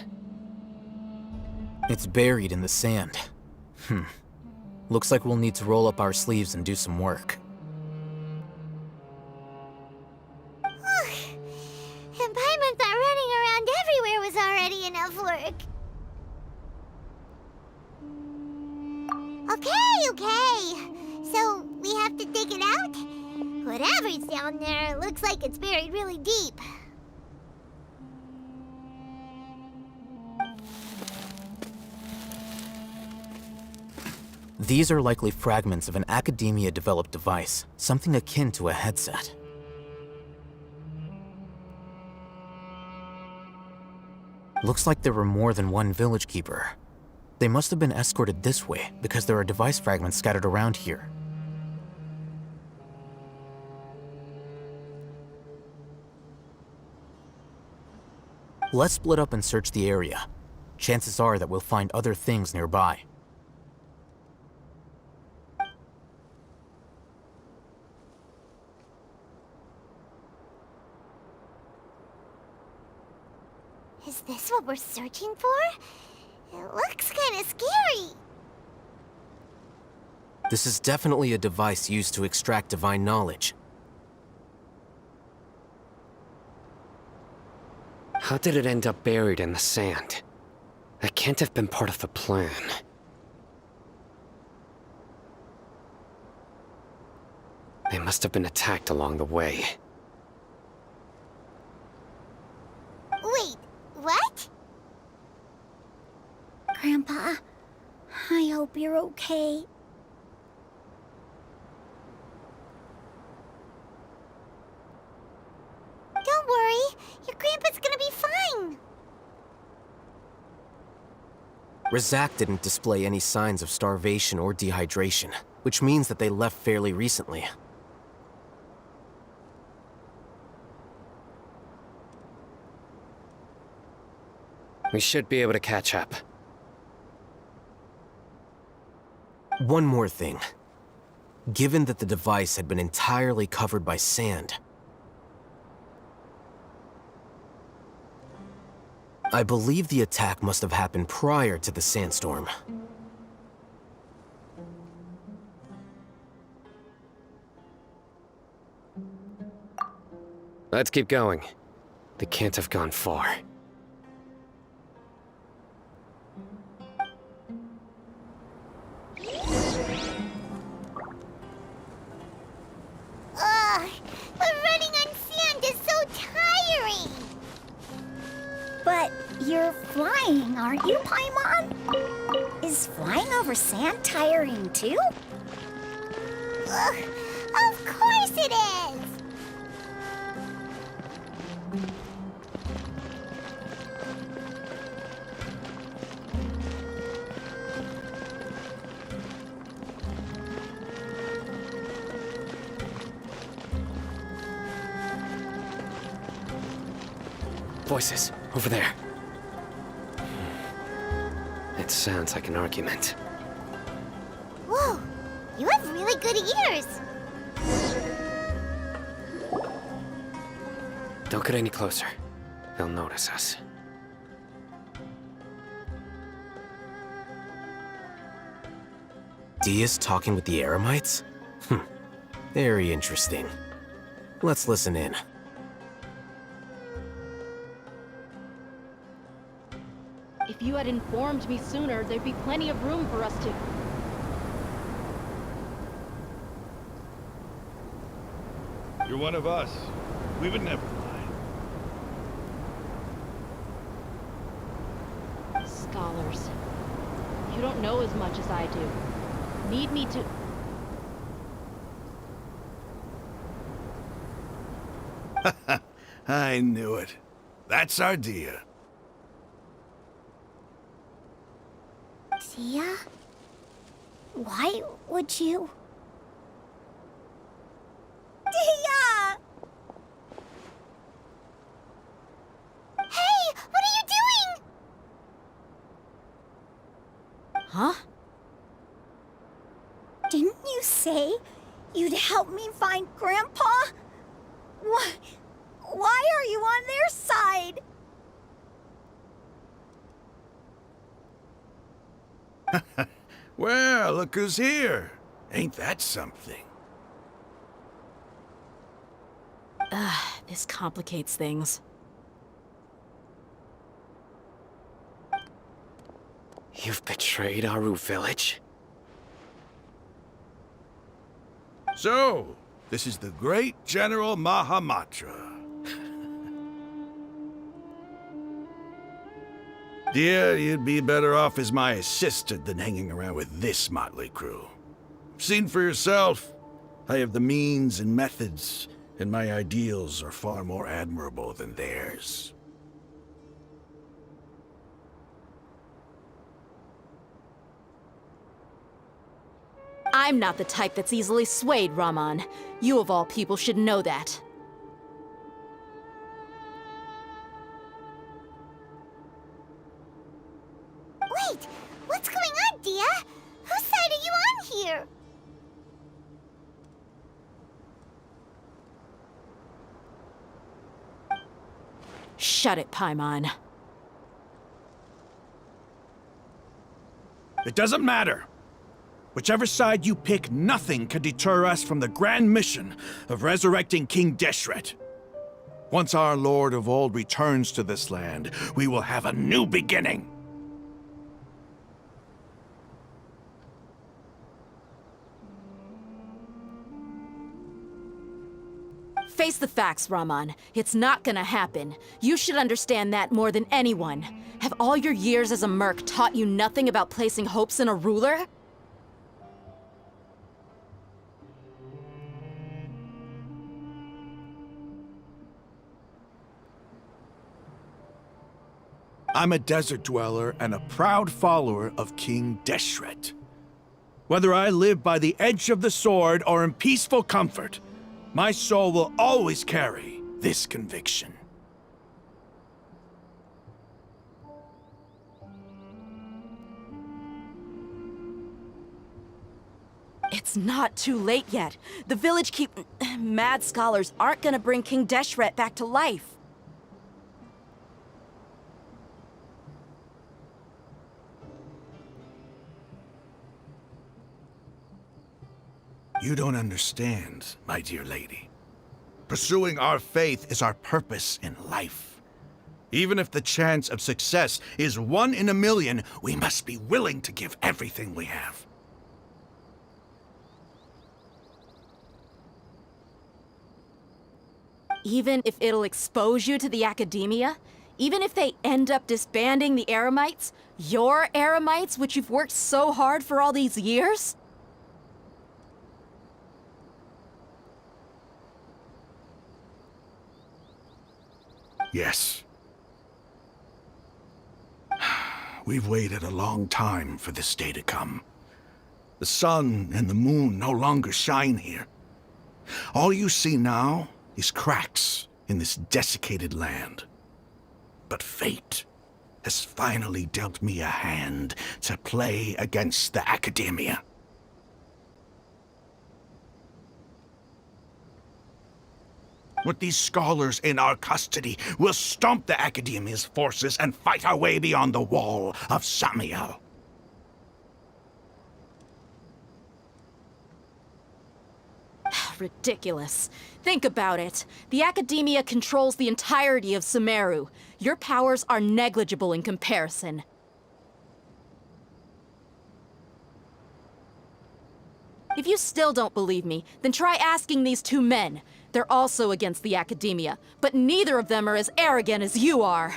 S2: It's buried in the sand. Looks like we'll need to roll up our sleeves and do some work.
S1: And Paimon thought running around everywhere was already enough work. Okay. So, we have to dig it out? Whatever's down there, looks like it's buried really deep.
S2: These are likely fragments of an Academia-developed device, something akin to a headset. Looks like there were more than one village keeper. They must have been escorted this way because there are device fragments scattered around here. Let's split up and search the area. Chances are that we'll find other things nearby.
S1: Is this what we're searching for? It looks kind of scary.
S2: This is definitely a device used to extract divine knowledge.
S3: How did it end up buried in the sand? That can't have been part of the plan. They must have been attacked along the way.
S1: Wait, what?
S9: Grandpa, I hope you're okay.
S1: Don't worry, your grandpa's gonna be fine.
S2: Razak didn't display any signs of starvation or dehydration, which means that they left fairly recently.
S3: We should be able to catch up.
S2: One more thing. Given that the device had been entirely covered by sand, I believe the attack must have happened prior to the sandstorm.
S3: Let's keep going. They can't have gone far.
S1: But running on sand is so tiring.
S9: But you're flying, aren't you, Paimon? Is flying over sand tiring too?
S1: Ugh, of course it is.
S3: Voices, over there. It sounds like an argument.
S1: Whoa, you have really good ears.
S3: Don't get any closer. They'll notice us.
S2: Dia's talking with the Eremites? Very interesting. Let's listen in.
S11: If you had informed me sooner, there'd be plenty of room for us to...
S12: You're one of us. We would never lie.
S11: Scholars. You don't know as much as I do. Need me to...
S12: I knew it. That's our Dia.
S9: Dia? Why would you... Dia!
S1: Hey, what are you doing?
S8: Huh?
S9: Didn't you say you'd help me find Grandpa? Why are you on their side?
S12: Well, look who's here. Ain't that something?
S8: This complicates things.
S3: You've betrayed Aru village?
S12: So, this is the great General Mahamatra. Dear, you'd be better off as my assistant than hanging around with this motley crew. Seen for yourself. I have the means and methods, and my ideals are far more admirable than theirs.
S8: I'm not the type that's easily swayed, Raman. You of all people should know that.
S1: Wait, what's going on, Dia? Whose side are you on here?
S8: Shut it, Paimon.
S6: It doesn't matter. Whichever side you pick, nothing can deter us from the grand mission of resurrecting King Deshret. Once our Lord of Old returns to this land, we will have a new beginning.
S8: Face the facts, Raman. It's not gonna happen. You should understand that more than anyone. Have all your years as a merc taught you nothing about placing hopes in a ruler?
S6: I'm a desert dweller and a proud follower of King Deshret. Whether I live by the edge of the sword or in peaceful comfort, my soul will always carry this conviction.
S8: It's not too late yet. The village mad scholars aren't gonna bring King Deshret back to life.
S6: You don't understand, my dear lady. Pursuing our faith is our purpose in life. Even if the chance of success is 1 in a million, we must be willing to give everything we have.
S8: Even if it'll expose you to the academia? Even if they end up disbanding the Eremites? Your Eremites, which you've worked so hard for all these years?
S12: Yes. We've waited a long time for this day to come. The sun and the moon no longer shine here. All you see now is cracks in this desiccated land. But fate has finally dealt me a hand to play against the academia. With these scholars in our custody, we'll stomp the academia's forces and fight our way beyond the wall of Samiel.
S8: Ridiculous. Think about it. The academia controls the entirety of Sumeru. Your powers are negligible in comparison. If you still don't believe me, then try asking these two men. They're also against the academia, but neither of them are as arrogant as you are.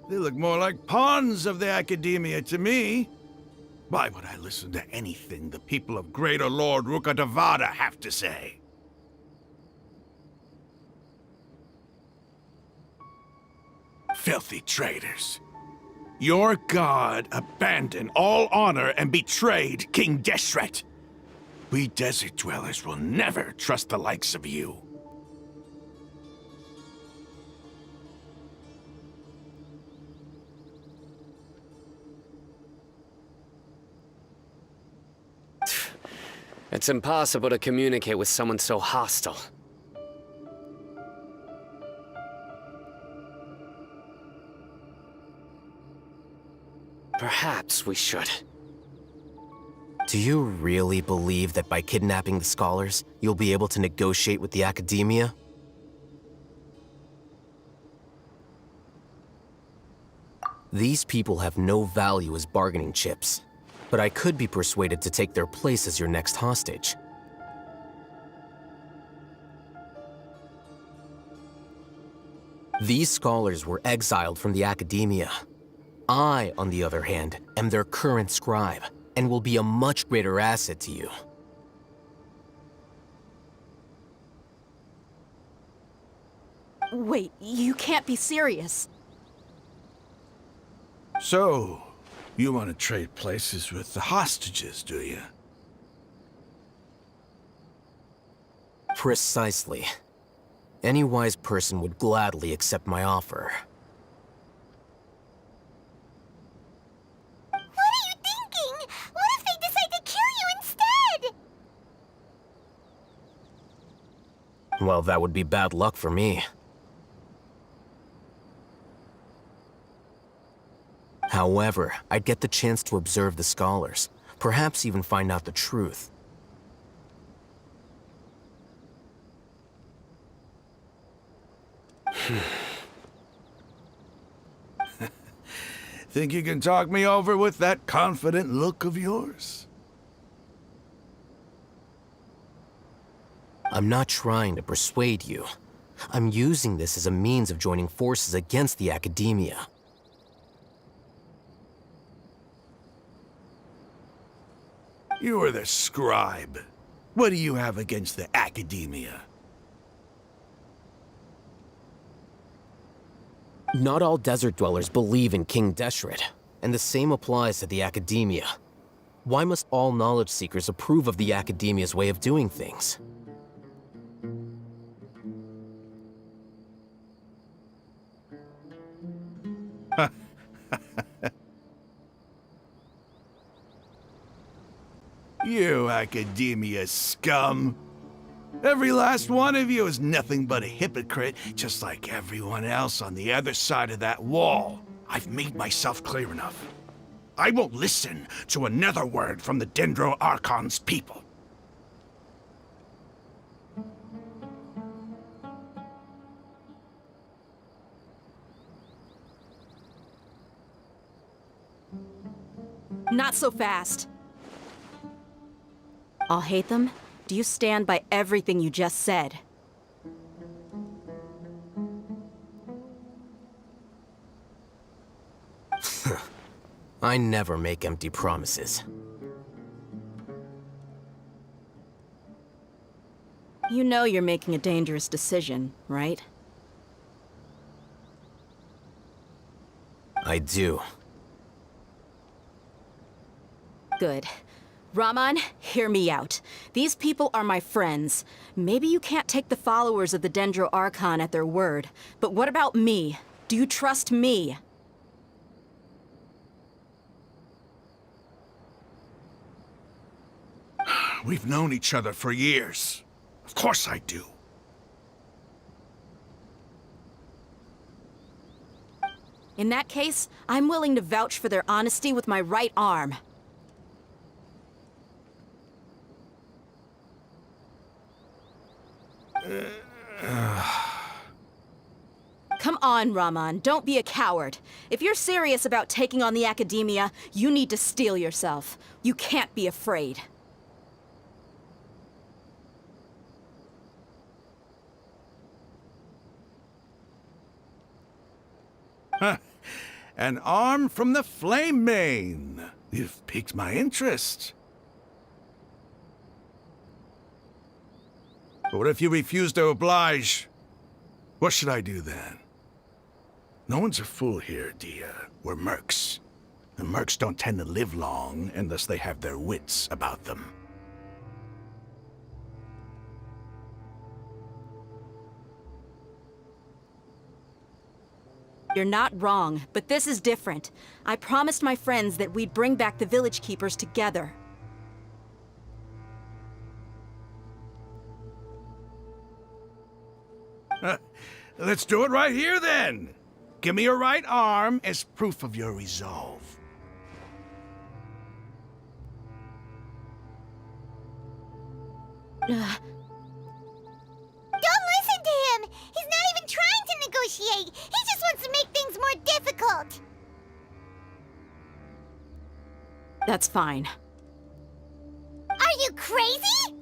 S12: They look more like pawns of the academia to me. Why would I listen to anything the people of Greater Lord Rukkhadevata have to say? Filthy traitors. Your god abandoned all honor and betrayed King Deshret. We desert dwellers will never trust the likes of you.
S3: It's impossible to communicate with someone so hostile. Perhaps we should.
S2: Do you really believe that by kidnapping the scholars, you'll be able to negotiate with the academia? These people have no value as bargaining chips, but I could be persuaded to take their place as your next hostage. These scholars were exiled from the academia. I, on the other hand, am their current scribe, and will be a much greater asset to you.
S8: Wait, you can't be serious.
S12: So, you want to trade places with the hostages, do you?
S2: Precisely. Any wise person would gladly accept my offer.
S1: What are you thinking? What if they decide to kill you instead?
S2: Well, that would be bad luck for me. However, I'd get the chance to observe the scholars, perhaps even find out the truth.
S12: Think you can talk me over with that confident look of yours?
S2: I'm not trying to persuade you. I'm using this as a means of joining forces against the academia.
S12: You are the scribe. What do you have against the academia?
S2: Not all desert dwellers believe in King Deshret, and the same applies to the academia. Why must all knowledge seekers approve of the academia's way of doing things?
S12: You academia scum. Every last one of you is nothing but a hypocrite, just like everyone else on the other side of that wall. I've made myself clear enough. I won't listen to another word from the Dendro Archon's people.
S8: Not so fast. I'll hate them? Do you stand by everything you just said?
S2: I never make empty promises.
S8: You know you're making a dangerous decision, right?
S2: I do.
S8: Good. Raman, hear me out. These people are my friends. Maybe you can't take the followers of the Dendro Archon at their word, but what about me? Do you trust me?
S6: We've known each other for years. Of course I do.
S8: In that case, I'm willing to vouch for their honesty with my right arm. Come on, Raman, don't be a coward. If you're serious about taking on the Academia, you need to steel yourself. You can't be afraid.
S6: An arm from the Flame Mane. You've piqued my interest. But what if you refuse to oblige? What should I do then? No one's a fool here, Dia. We're mercs. And mercs don't tend to live long unless they have their wits about them.
S8: You're not wrong, but this is different. I promised my friends that we'd bring back the village keepers together.
S6: Let's do it right here, then. Give me your right arm as proof of your resolve.
S1: Don't listen to him! He's not even trying to negotiate! He just wants to make things more difficult!
S8: That's fine.
S1: Are you crazy?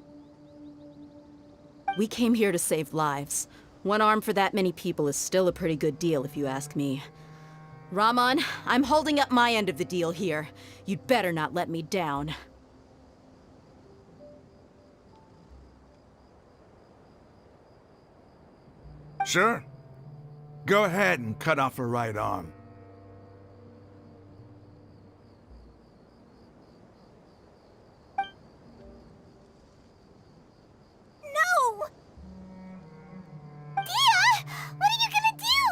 S8: We came here to save lives. One arm for that many people is still a pretty good deal, if you ask me. Raman, I'm holding up my end of the deal here. You'd better not let me down.
S6: Sure. Go ahead and cut off her right arm.
S1: No! Dia! What are you gonna do?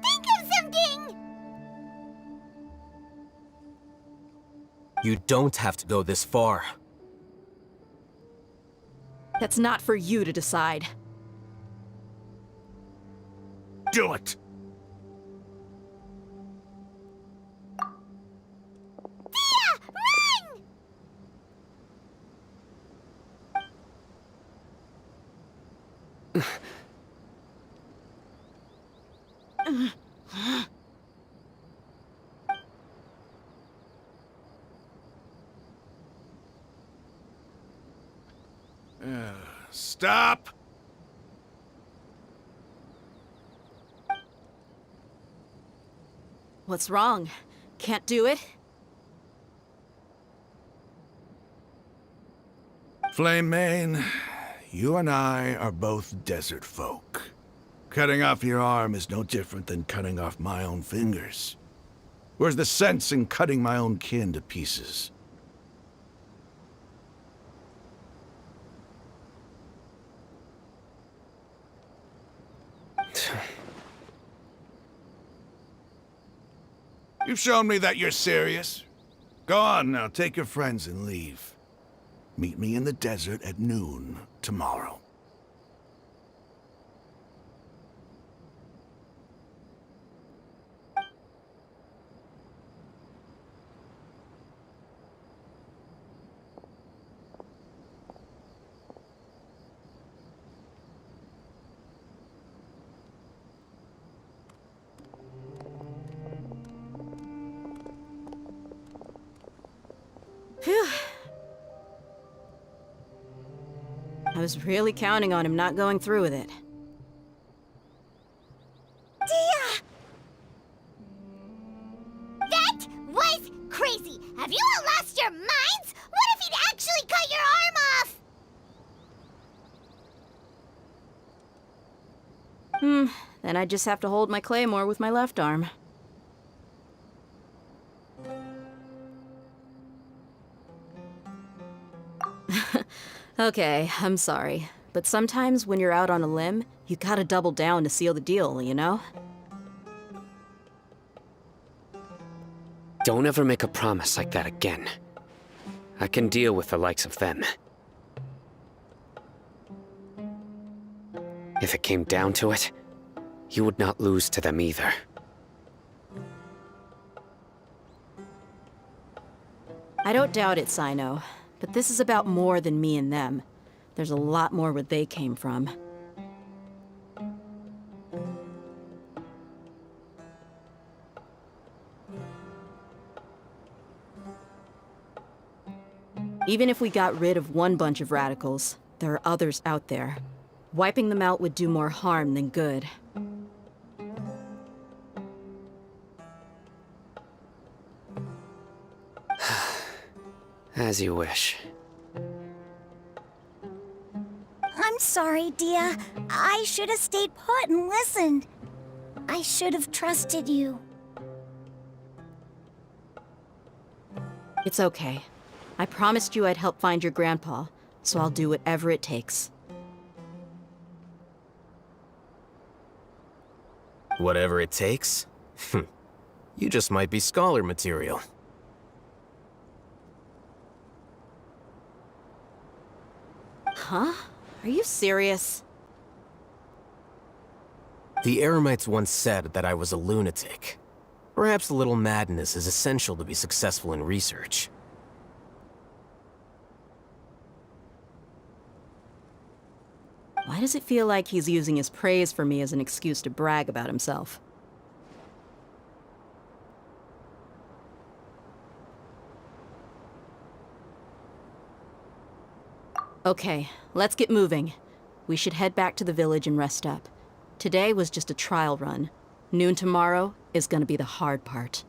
S1: Think of something!
S2: You don't have to go this far.
S8: That's not for you to decide.
S6: Do it!
S1: Dia! Run!
S6: Stop!
S8: What's wrong? Can't do it?
S6: Flame Mane, you and I are both desert folk. Cutting off your arm is no different than cutting off my own fingers. Where's the sense in cutting my own kin to pieces? You've shown me that you're serious. Go on now, take your friends and leave. Meet me in the desert at noon tomorrow.
S8: Phew. I was really counting on him not going through with it.
S1: Dia! That was crazy! Have you all lost your minds? What if he'd actually cut your arm off?
S8: Then I'd just have to hold my claymore with my left arm. Okay, I'm sorry. But sometimes when you're out on a limb, you gotta double down to seal the deal, you know?
S3: Don't ever make a promise like that again. I can deal with the likes of them. If it came down to it, you would not lose to them either.
S8: I don't doubt it, Sino. But this is about more than me and them. There's a lot more where they came from. Even if we got rid of one bunch of radicals, there are others out there. Wiping them out would do more harm than good.
S3: As you wish.
S9: I'm sorry, Dia. I should have stayed put and listened. I should have trusted you.
S8: It's okay. I promised you I'd help find your grandpa, so I'll do whatever it takes.
S2: Whatever it takes? You just might be scholar material.
S8: Huh? Are you serious?
S2: The Eremites once said that I was a lunatic. Perhaps a little madness is essential to be successful in research.
S8: Why does it feel like he's using his praise for me as an excuse to brag about himself? Okay, let's get moving. We should head back to the village and rest up. Today was just a trial run. Noon tomorrow is gonna be the hard part.